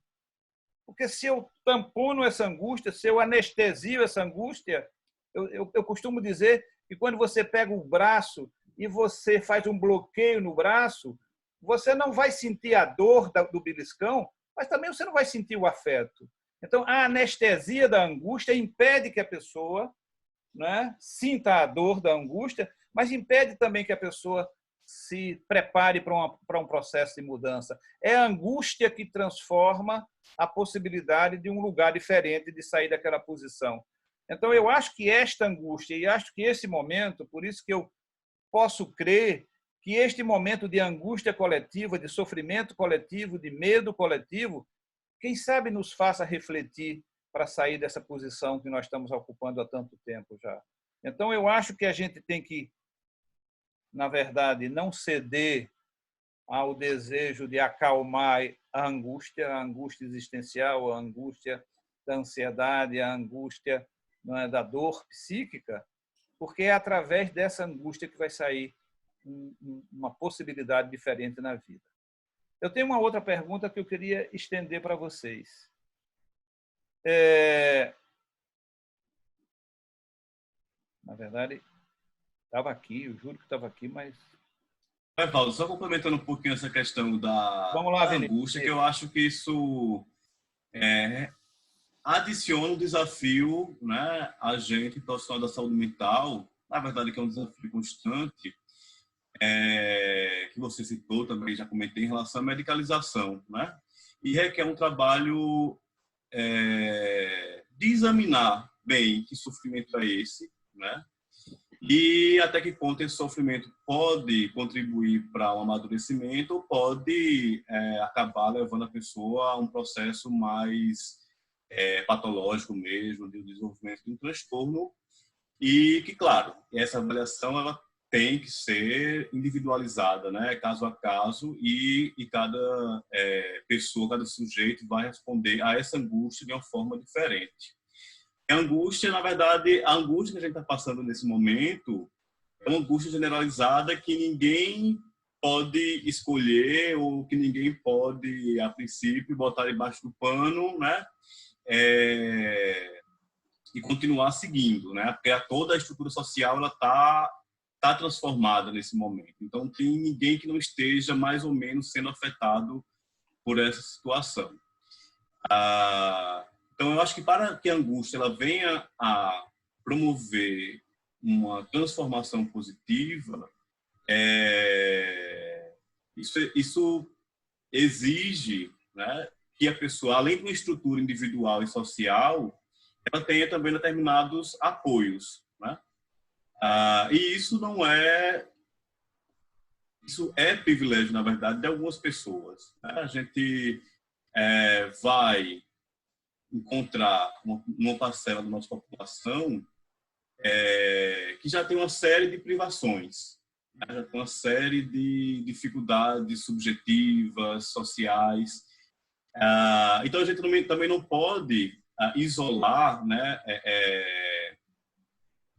Porque se eu tampono essa angústia, se eu anestesio essa angústia, eu costumo dizer que quando você pega o braço e você faz um bloqueio no braço, você não vai sentir a dor do beliscão, mas também você não vai sentir o afeto. Então, a anestesia da angústia impede que a pessoa, né, sinta a dor da angústia, mas impede também que a pessoa se prepare para um processo de mudança. É a angústia que transforma a possibilidade de um lugar diferente de sair daquela posição. Então, eu acho que esta angústia e acho que esse momento, por isso que eu posso crer que este momento de angústia coletiva, de sofrimento coletivo, de medo coletivo, quem sabe nos faça refletir para sair dessa posição que nós estamos ocupando há tanto tempo já. Então, eu acho que a gente tem que, na verdade, não ceder ao desejo de acalmar a angústia existencial, a angústia da ansiedade, a angústia, não é, da dor psíquica, porque é através dessa angústia que vai sair uma possibilidade diferente na vida. Eu tenho uma outra pergunta que eu queria estender para vocês. Na verdade, estava aqui, eu juro que estava aqui, mas... Paulo, só complementando um pouquinho essa questão da angústia, que eu acho que isso adiciona um desafio, né, a gente, profissional da saúde mental, na verdade que é um desafio constante, que você citou também, já comentei, em relação à medicalização, né? E requer um trabalho de examinar bem que sofrimento é esse, né? E até que ponto esse sofrimento pode contribuir para um amadurecimento ou pode acabar levando a pessoa a um processo mais patológico mesmo, de desenvolvimento de um transtorno. E que, claro, essa avaliação ela tem que ser individualizada, né, caso a caso, e cada pessoa, cada sujeito vai responder a essa angústia de uma forma diferente. A angústia, na verdade, a angústia que a gente está passando nesse momento é uma angústia generalizada que ninguém pode escolher ou que ninguém pode, a princípio, botar debaixo do pano, né? E continuar seguindo, né? Porque toda a estrutura social ela tá transformada nesse momento. Então, não tem ninguém que não esteja mais ou menos sendo afetado por essa situação. Então, eu acho que para que a angústia ela venha a promover uma transformação positiva, isso exige, né, que a pessoa, além de uma estrutura individual e social, ela tenha também determinados apoios, né? E isso é privilégio, na verdade, de algumas pessoas, né? A gente vai encontrar uma parcela da nossa população que já tem uma série de privações, né? Já tem uma série de dificuldades subjetivas, sociais. Então, a gente também não pode isolar, né,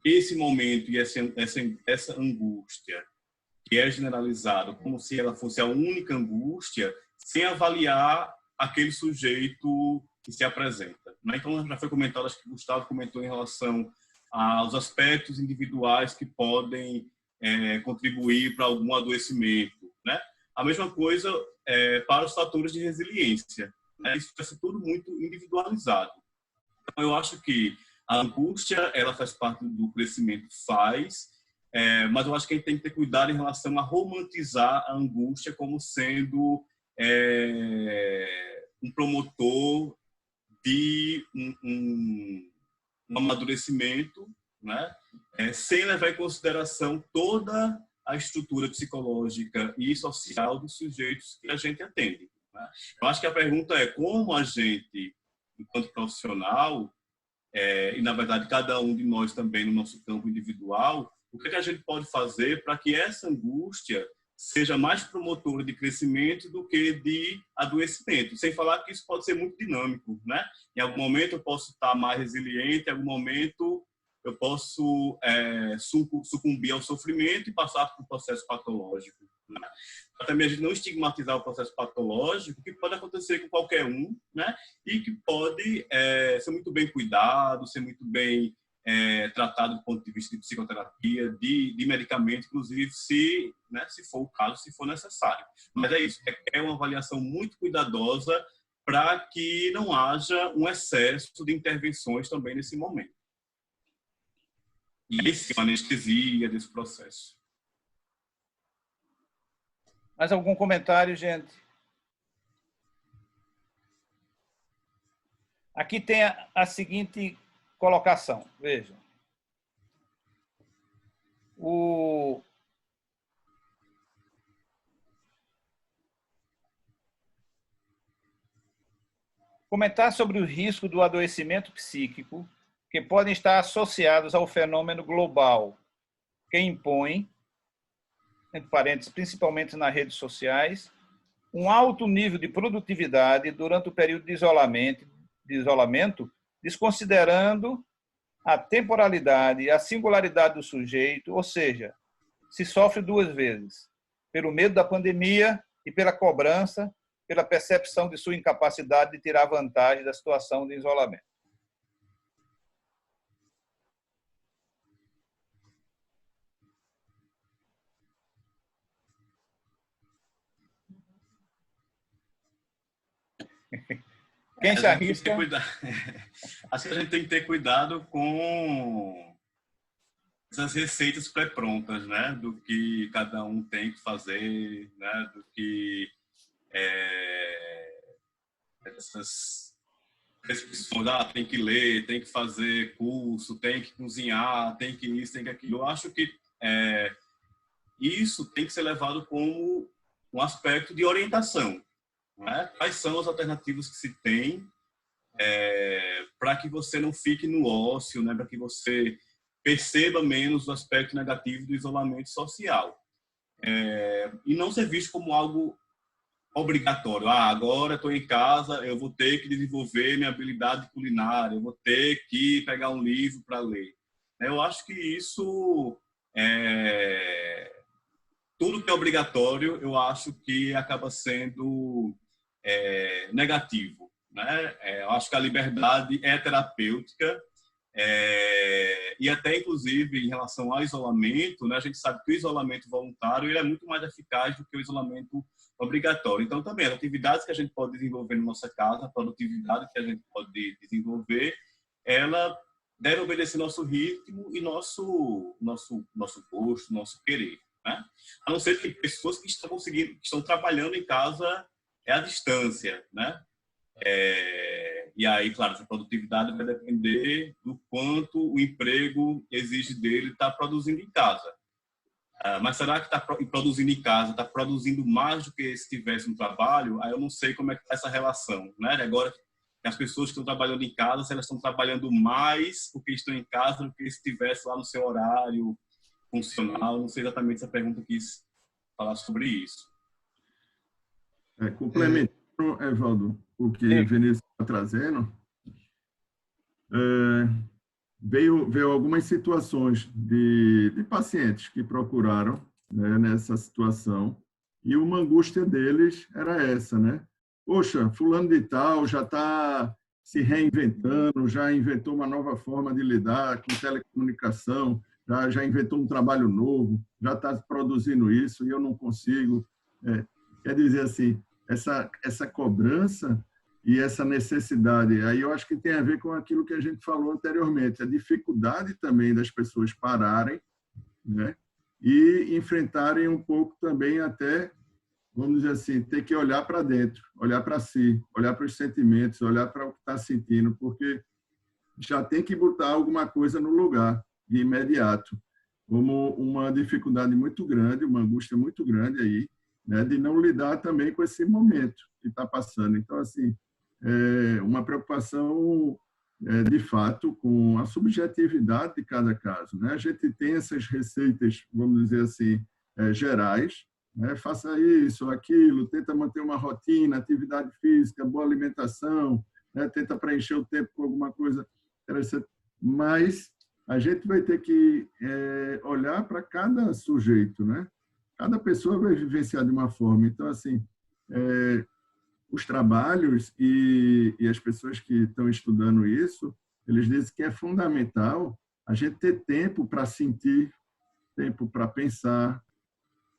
esse momento e essa angústia que é generalizada como se ela fosse a única angústia, sem avaliar aquele sujeito que se apresenta, né? Então, já foi comentado, acho que o Gustavo comentou em relação aos aspectos individuais que podem contribuir para algum adoecimento, né? A mesma coisa para os fatores de resiliência, né? Isso vai ser tudo muito individualizado. Então, eu acho que a angústia, ela faz parte do crescimento, mas eu acho que a gente tem que ter cuidado em relação a romantizar a angústia como sendo um promotor de um amadurecimento, né? Sem levar em consideração toda a estrutura psicológica e social dos sujeitos que a gente atende, né? Eu acho que a pergunta é como a gente, enquanto profissional, e na verdade cada um de nós também no nosso campo individual, o que a gente pode fazer para que essa angústia seja mais promotora de crescimento do que de adoecimento, sem falar que isso pode ser muito dinâmico, né? Em algum momento eu posso estar mais resiliente, em algum momento eu posso sucumbir ao sofrimento e passar por um processo patológico, né? Também a gente não estigmatizar o processo patológico, que pode acontecer com qualquer um, né? E que pode ser muito bem cuidado, ser muito bem tratado do ponto de vista de psicoterapia, de medicamento, inclusive, se for o caso, se for necessário. Mas é isso, é uma avaliação muito cuidadosa para que não haja um excesso de intervenções também nesse momento. E aí sim, a anestesia desse processo. Mais algum comentário, gente? Aqui tem a seguinte colocação, vejam. Comentar sobre o risco do adoecimento psíquico que podem estar associados ao fenômeno global que impõe, entre parênteses, principalmente nas redes sociais, um alto nível de produtividade durante o período de isolamento, desconsiderando a temporalidade e a singularidade do sujeito, ou seja, se sofre duas vezes, pelo medo da pandemia e pela cobrança, pela percepção de sua incapacidade de tirar vantagem da situação de isolamento. Quem se arrisca? Acho que a gente tem que ter cuidado com essas receitas pré-prontas, né? Do que cada um tem que fazer, né? Do que essas restrições, tem que ler, tem que fazer curso, tem que cozinhar, tem que isso, tem que aquilo. Eu acho que isso tem que ser levado como um aspecto de orientação, né? Quais são as alternativas que se tem para que você não fique no ócio, né? Para que você perceba menos o aspecto negativo do isolamento social. E não ser visto como algo obrigatório. Agora estou em casa, eu vou ter que desenvolver minha habilidade culinária, eu vou ter que pegar um livro para ler. Eu acho que isso, tudo que é obrigatório, eu acho que acaba sendo negativo, né? Eu acho que a liberdade é terapêutica, e até inclusive em relação ao isolamento, né, a gente sabe que o isolamento voluntário ele é muito mais eficaz do que o isolamento obrigatório. Então também as atividades que a gente pode desenvolver na nossa casa, a produtividade que a gente pode desenvolver, ela deve obedecer nosso ritmo e nosso gosto, nosso querer, né? A não ser que pessoas que estão trabalhando em casa à distância, né? E aí, claro, essa produtividade vai depender do quanto o emprego exige dele estar produzindo em casa. Mas será que está produzindo em casa, está produzindo mais do que se estivesse no trabalho? Aí eu não sei como é que está essa relação, né? Agora, as pessoas que estão trabalhando em casa, se elas estão trabalhando mais porque estão em casa do que se estivesse lá no seu horário funcional. Não sei exatamente se a pergunta quis falar sobre isso. Complementando, Evaldo, o que Vinícius está trazendo, veio algumas situações de pacientes que procuraram, né, nessa situação, e uma angústia deles era essa, né? Poxa, fulano de tal já está se reinventando, já inventou uma nova forma de lidar com telecomunicação, já inventou um trabalho novo, já está produzindo isso e eu não consigo. Quer dizer assim, essa cobrança e essa necessidade, aí eu acho que tem a ver com aquilo que a gente falou anteriormente, a dificuldade também das pessoas pararem, né, e enfrentarem um pouco também até vamos dizer assim, ter que olhar para dentro, olhar para si, olhar para os sentimentos, olhar para o que está sentindo, porque já tem que botar alguma coisa no lugar de imediato, como uma dificuldade muito grande, uma angústia muito grande aí, né, de não lidar também com esse momento que está passando. Então, assim, uma preocupação, de fato, com a subjetividade de cada caso, né? A gente tem essas receitas, vamos dizer assim, gerais, né? Faça isso, aquilo, tenta manter uma rotina, atividade física, boa alimentação, né? Tenta preencher o tempo com alguma coisa interessante, mas a gente vai ter que olhar para cada sujeito, né? Cada pessoa vai vivenciar de uma forma. Então, assim, os trabalhos e as pessoas que estão estudando isso, eles dizem que é fundamental a gente ter tempo para sentir, tempo para pensar.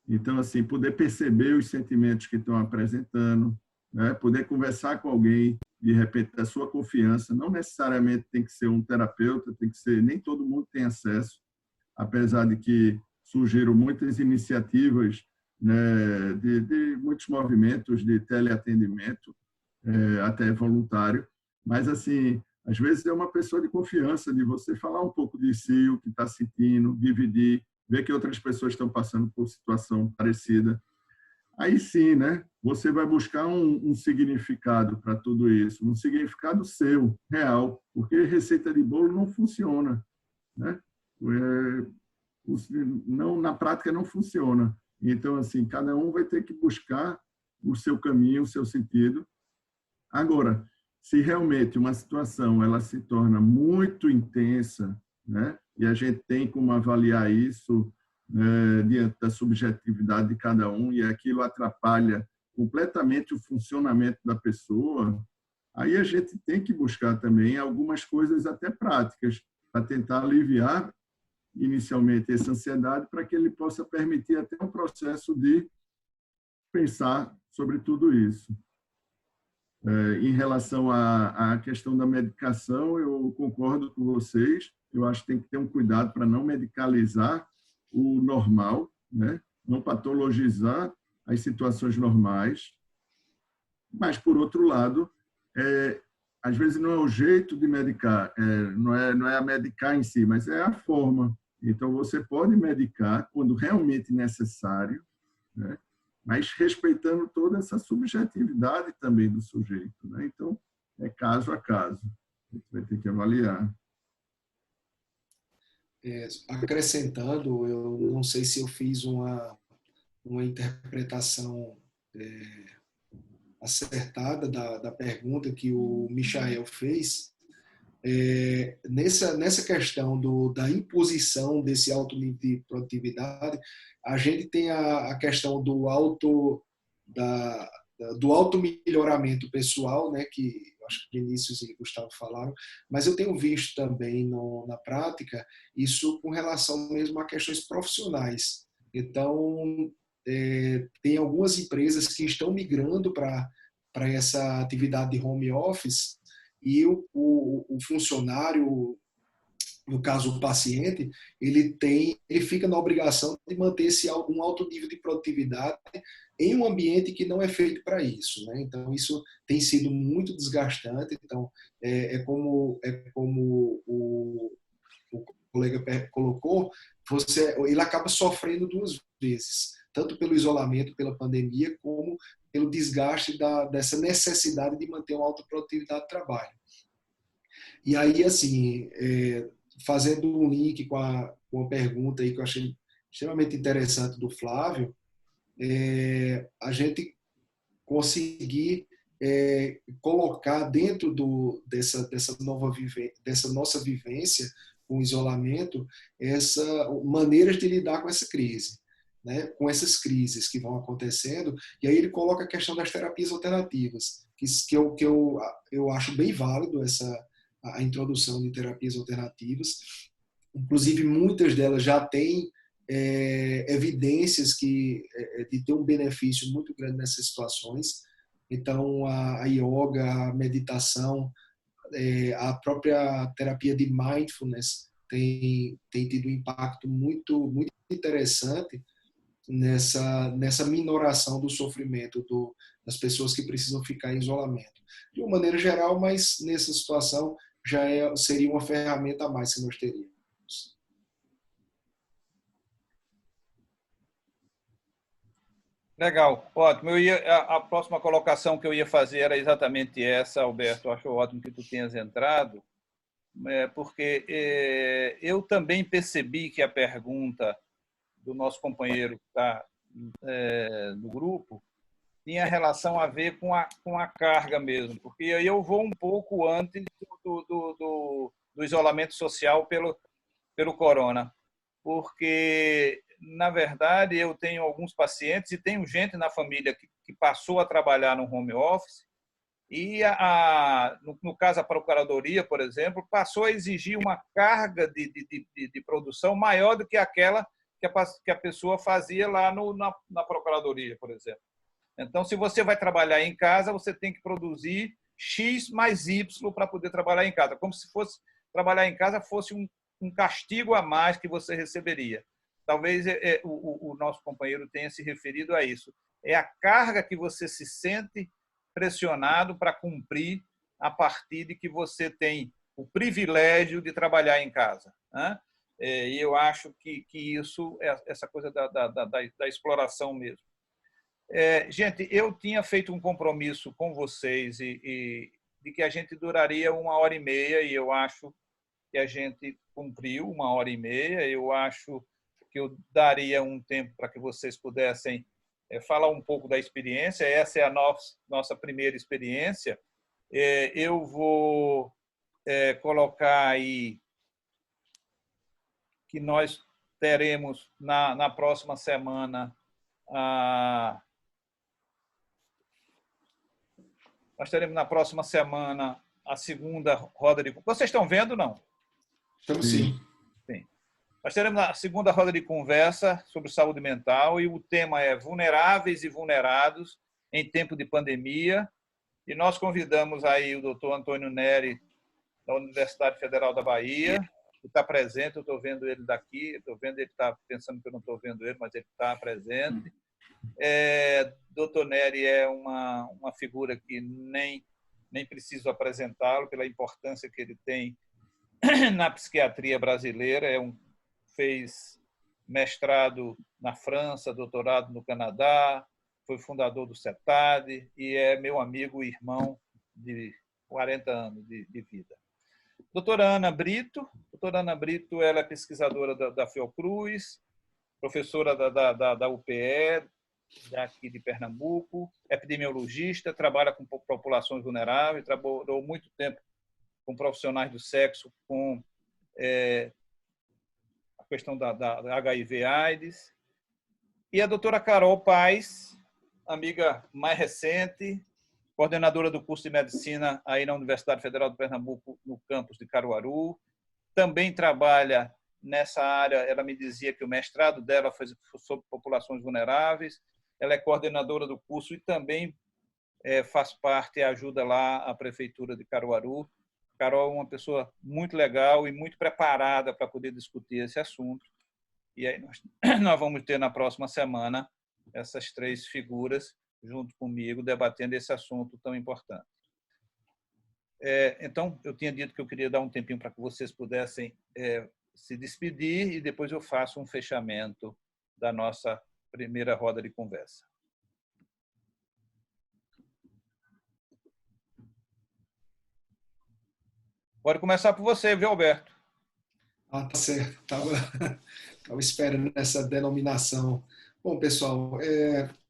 Então, assim, poder perceber os sentimentos que estão apresentando, né? Poder conversar com alguém, de repente, da sua confiança. Não necessariamente tem que ser um terapeuta, tem que ser, nem todo mundo tem acesso, apesar de que surgiram muitas iniciativas, né, de muitos movimentos de teleatendimento, até voluntário, mas, assim, às vezes é uma pessoa de confiança, de você falar um pouco de si, o que está sentindo, dividir, ver que outras pessoas estão passando por situação parecida. Aí sim, né, você vai buscar um significado para tudo isso, um significado seu, real, porque receita de bolo não funciona, né? Não, na prática não funciona. Então, assim, cada um vai ter que buscar o seu caminho, o seu sentido. Agora, se realmente uma situação ela se torna muito intensa, né, e a gente tem como avaliar isso, diante da subjetividade de cada um, e aquilo atrapalha completamente o funcionamento da pessoa, aí a gente tem que buscar também algumas coisas até práticas para tentar aliviar inicialmente essa ansiedade, para que ele possa permitir até um processo de pensar sobre tudo isso. Em relação à questão da medicação, eu concordo com vocês. Eu acho que tem que ter um cuidado para não medicalizar o normal, né? Não patologizar as situações normais. Mas, por outro lado, às vezes não é o jeito de medicar, não é a medicar em si, mas é a forma. Então, você pode medicar quando realmente necessário, né? Mas respeitando toda essa subjetividade também do sujeito, né? Então, é caso a caso. A gente vai ter que avaliar. Acrescentando, eu não sei se eu fiz uma interpretação acertada da pergunta que o Michael fez. Nessa questão da imposição desse alto nível de produtividade, a gente tem a questão do auto melhoramento pessoal, né, que acho que Vinícius e Gustavo falaram, mas eu tenho visto também na prática isso com relação mesmo a questões profissionais. Então, tem algumas empresas que estão migrando para essa atividade de home office, e o funcionário, no caso o paciente, ele fica na obrigação de manter um alto nível de produtividade em um ambiente que não é feito para isso, né? Então isso tem sido muito desgastante. Então como o colega colocou, ele acaba sofrendo duas vezes, tanto pelo isolamento, pela pandemia, como pelo desgaste dessa necessidade de manter uma alta produtividade de trabalho. E aí, assim, fazendo um link com a pergunta aí que eu achei extremamente interessante do Flávio, a gente conseguir colocar dentro dessa nossa vivência com o isolamento, maneiras de lidar com essa crise, né? Com essas crises que vão acontecendo. E aí ele coloca a questão das terapias alternativas, que eu acho bem válido a introdução de terapias alternativas. Inclusive, muitas delas já têm evidências de ter um benefício muito grande nessas situações. Então, a yoga, a meditação, a própria terapia de mindfulness tem tido um impacto muito, muito interessante nessa minoração do sofrimento das pessoas que precisam ficar em isolamento. De uma maneira geral, mas nessa situação seria uma ferramenta a mais que nós teríamos. Legal, ótimo. A próxima colocação que eu ia fazer era exatamente essa, Alberto. Eu acho ótimo que tu tenhas entrado, porque eu também percebi que a pergunta do nosso companheiro que está no grupo tinha relação a ver com a carga mesmo, porque eu vou um pouco antes do isolamento social pelo corona, porque, na verdade, eu tenho alguns pacientes e tenho gente na família que passou a trabalhar no home office e, no caso, a Procuradoria, por exemplo, passou a exigir uma carga de produção maior do que aquela que a pessoa fazia lá na Procuradoria, por exemplo. Então, se você vai trabalhar em casa, você tem que produzir X mais Y para poder trabalhar em casa, como se trabalhar em casa fosse um castigo a mais que você receberia. Talvez o nosso companheiro tenha se referido a isso. É a carga que você se sente pressionado para cumprir a partir de que você tem o privilégio de trabalhar em casa, né? E eu acho que isso é essa coisa da exploração mesmo. Gente, eu tinha feito um compromisso com vocês de que a gente duraria 1h30 e eu acho que a gente cumpriu 1h30. Eu acho que eu daria um tempo para que vocês pudessem falar um pouco da experiência. Essa é a nossa primeira experiência. Eu vou colocar aí que nós teremos na próxima semana a segunda roda de... Vocês estão vendo, não? Estamos sim. Sim. Nós teremos a segunda roda de conversa sobre saúde mental e o tema é vulneráveis e vulnerados em tempo de pandemia. E nós convidamos aí o doutor Antônio Neri, da Universidade Federal da Bahia, que está presente. Eu estou vendo ele daqui, estou vendo ele, está pensando que eu não estou vendo ele, mas ele está presente. Dr. Neri é uma figura que nem preciso apresentá-lo pela importância que ele tem na psiquiatria brasileira. Fez mestrado na França, doutorado no Canadá, foi fundador do CETAD e é meu amigo e irmão de 40 anos de vida. Doutora Ana Brito. Doutora Ana Brito, ela é pesquisadora da Fiocruz, professora da UPE, daqui de Pernambuco, epidemiologista, trabalha com populações vulneráveis, trabalhou muito tempo com profissionais do sexo, com a questão da HIV/AIDS. E a doutora Carol Paes, amiga mais recente, coordenadora do curso de medicina aí na Universidade Federal de Pernambuco, no campus de Caruaru. Também trabalha nessa área. Ela me dizia que o mestrado dela foi sobre populações vulneráveis. Ela é coordenadora do curso e também faz parte e ajuda lá a Prefeitura de Caruaru. Carol é uma pessoa muito legal e muito preparada para poder discutir esse assunto. E aí nós vamos ter na próxima semana essas 3 figuras junto comigo debatendo esse assunto tão importante. Então, eu tinha dito que eu queria dar um tempinho para que vocês pudessem se despedir e depois eu faço um fechamento da nossa primeira roda de conversa. Pode começar por você, viu, Alberto? Tá certo. Estava esperando essa denominação. Bom, pessoal,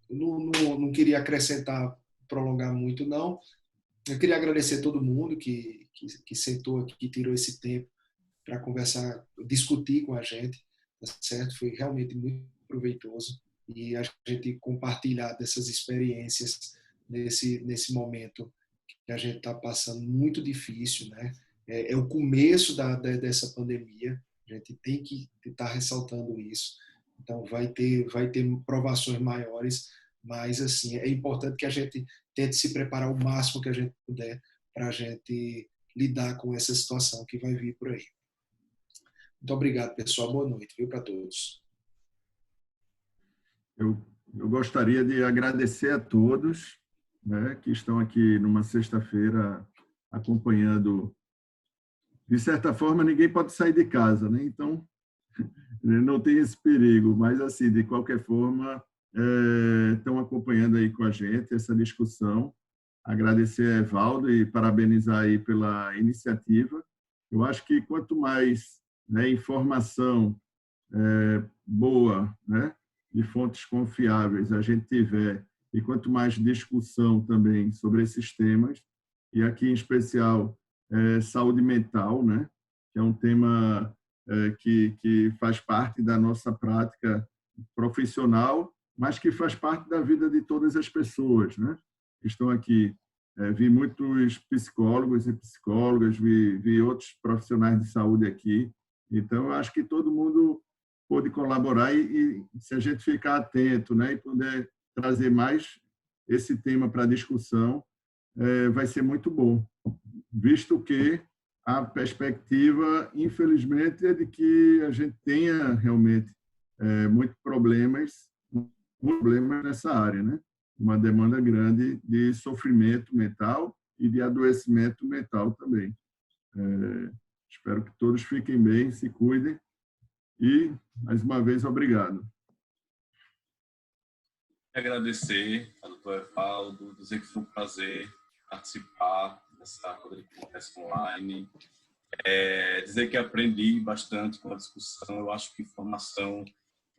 não queria acrescentar, prolongar muito, não. Eu queria agradecer a todo mundo que sentou aqui, que tirou esse tempo para conversar, discutir com a gente, tá certo? Foi realmente muito proveitoso e a gente compartilhar dessas experiências nesse momento que a gente está passando muito difícil, né? É o começo dessa pandemia, a gente tem que estar ressaltando isso. Então vai ter provações maiores, mas assim é importante que a gente tente se preparar o máximo que a gente puder para a gente lidar com essa situação que vai vir por aí. Muito obrigado, pessoal. Boa noite, viu, para todos. Eu, eu gostaria de agradecer a todos, né, que estão aqui numa sexta-feira acompanhando. De certa forma, ninguém pode sair de casa, né? Então, não tem esse perigo, mas, assim, de qualquer forma, estão acompanhando aí com a gente essa discussão. Agradecer a Evaldo e parabenizar aí pela iniciativa. Eu acho que quanto mais, né, informação boa, né, de fontes confiáveis a gente tiver, e quanto mais discussão também sobre esses temas, e aqui em especial saúde mental, né, que é um tema que faz parte da nossa prática profissional, mas que faz parte da vida de todas as pessoas, né, que estão aqui. Vi muitos psicólogos e psicólogas, vi outros profissionais de saúde aqui. Então, eu acho que todo mundo pode colaborar e se a gente ficar atento, né, e puder trazer mais esse tema para a discussão, vai ser muito bom, visto que a perspectiva, infelizmente, é de que a gente tenha realmente muitos problemas nessa área, né? Uma demanda grande de sofrimento mental e de adoecimento mental também. Espero que todos fiquem bem, se cuidem e, mais uma vez, obrigado. Agradecer ao doutor Evaldo, dizer que foi um prazer participar dessa conversa online, dizer que aprendi bastante com a discussão. Eu acho que informação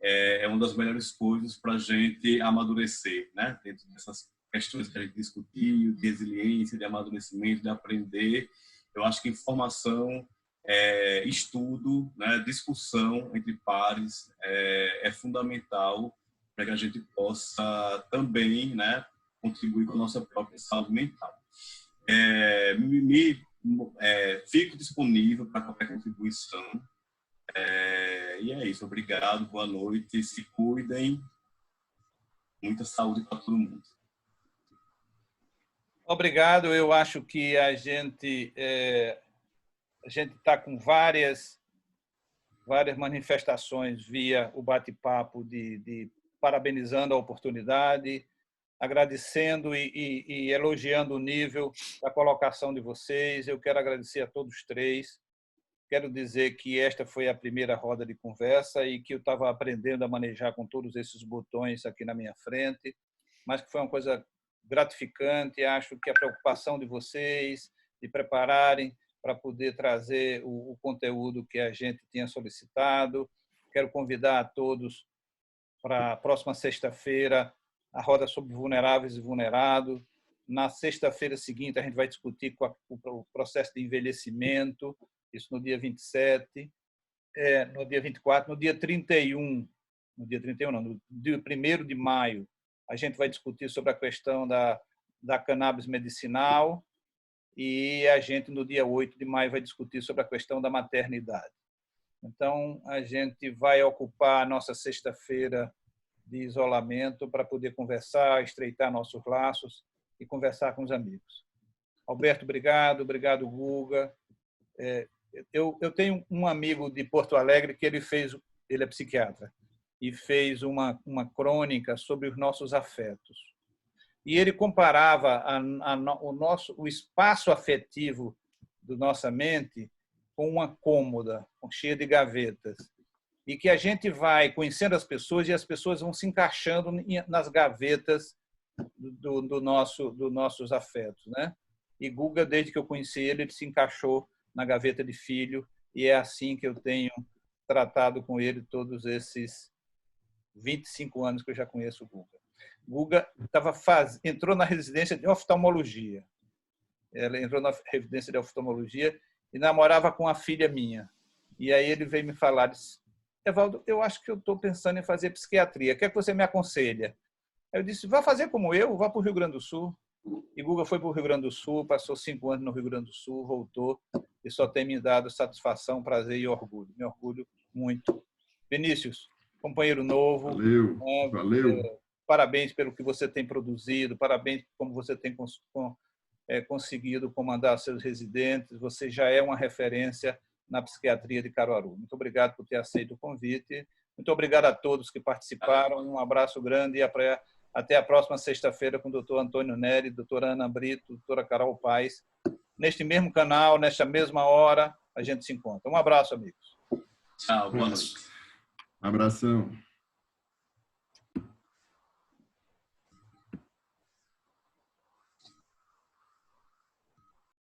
é uma das melhores coisas para a gente amadurecer, né? Dentro dessas questões que a gente discutiu, de resiliência, de amadurecimento, de aprender. Eu acho que informação, estudo, né? Discussão entre pares é fundamental para que a gente possa também, né, contribuir com a nossa própria saúde mental. Fico disponível para qualquer contribuição. E é isso. Obrigado, boa noite. Se cuidem. Muita saúde para todo mundo. Obrigado. Eu acho que a gente está com várias manifestações via o bate-papo de parabenizando a oportunidade, agradecendo e elogiando o nível da colocação de vocês. Eu quero agradecer a todos três. Quero dizer que esta foi a primeira roda de conversa e que eu estava aprendendo a manejar com todos esses botões aqui na minha frente, mas que foi uma coisa gratificante. Acho que a preocupação de vocês de prepararem para poder trazer o conteúdo que a gente tinha solicitado. Quero convidar a todos para a próxima sexta-feira a roda sobre vulneráveis e vulnerados. Na sexta-feira seguinte, a gente vai discutir o processo de envelhecimento, isso no dia 27, no dia 24, no dia 31, no dia 1º de maio, a gente vai discutir sobre a questão da cannabis medicinal e a gente, no dia 8 de maio, vai discutir sobre a questão da maternidade. Então, a gente vai ocupar a nossa sexta-feira de isolamento para poder conversar, estreitar nossos laços e conversar com os amigos. Alberto, obrigado. Obrigado, Guga. Eu tenho um amigo de Porto Alegre que ele é psiquiatra, e fez uma crônica sobre os nossos afetos. E ele comparava o espaço afetivo da nossa mente com uma cômoda cheia de gavetas, e que a gente vai conhecendo as pessoas e as pessoas vão se encaixando nas gavetas dos nossos afetos, né? E Guga, desde que eu conheci ele se encaixou na gaveta de filho, e é assim que eu tenho tratado com ele todos esses 25 anos que eu já conheço o Guga. Guga entrou na residência de oftalmologia. Ela entrou na residência de oftalmologia e namorava com a filha minha. E aí ele veio me falar, disse, Evaldo, eu acho que eu estou pensando em fazer psiquiatria. O que é que você me aconselha? Eu disse, vá fazer como eu, vá para o Rio Grande do Sul. E Guga foi para o Rio Grande do Sul, passou 5 anos no Rio Grande do Sul, voltou e só tem me dado satisfação, prazer e orgulho. Me orgulho muito. Vinícius, companheiro novo. Valeu. Parabéns pelo que você tem produzido, parabéns por como você tem conseguido comandar seus residentes. Você já é uma referência na psiquiatria de Caruaru. Muito obrigado por ter aceito o convite. Muito obrigado a todos que participaram. Um abraço grande e até a próxima sexta-feira com o doutor Antônio Neri, doutora Ana Brito, doutora Carol Paes. Neste mesmo canal, nesta mesma hora, a gente se encontra. Um abraço, amigos. Tchau, boa noite. Abração.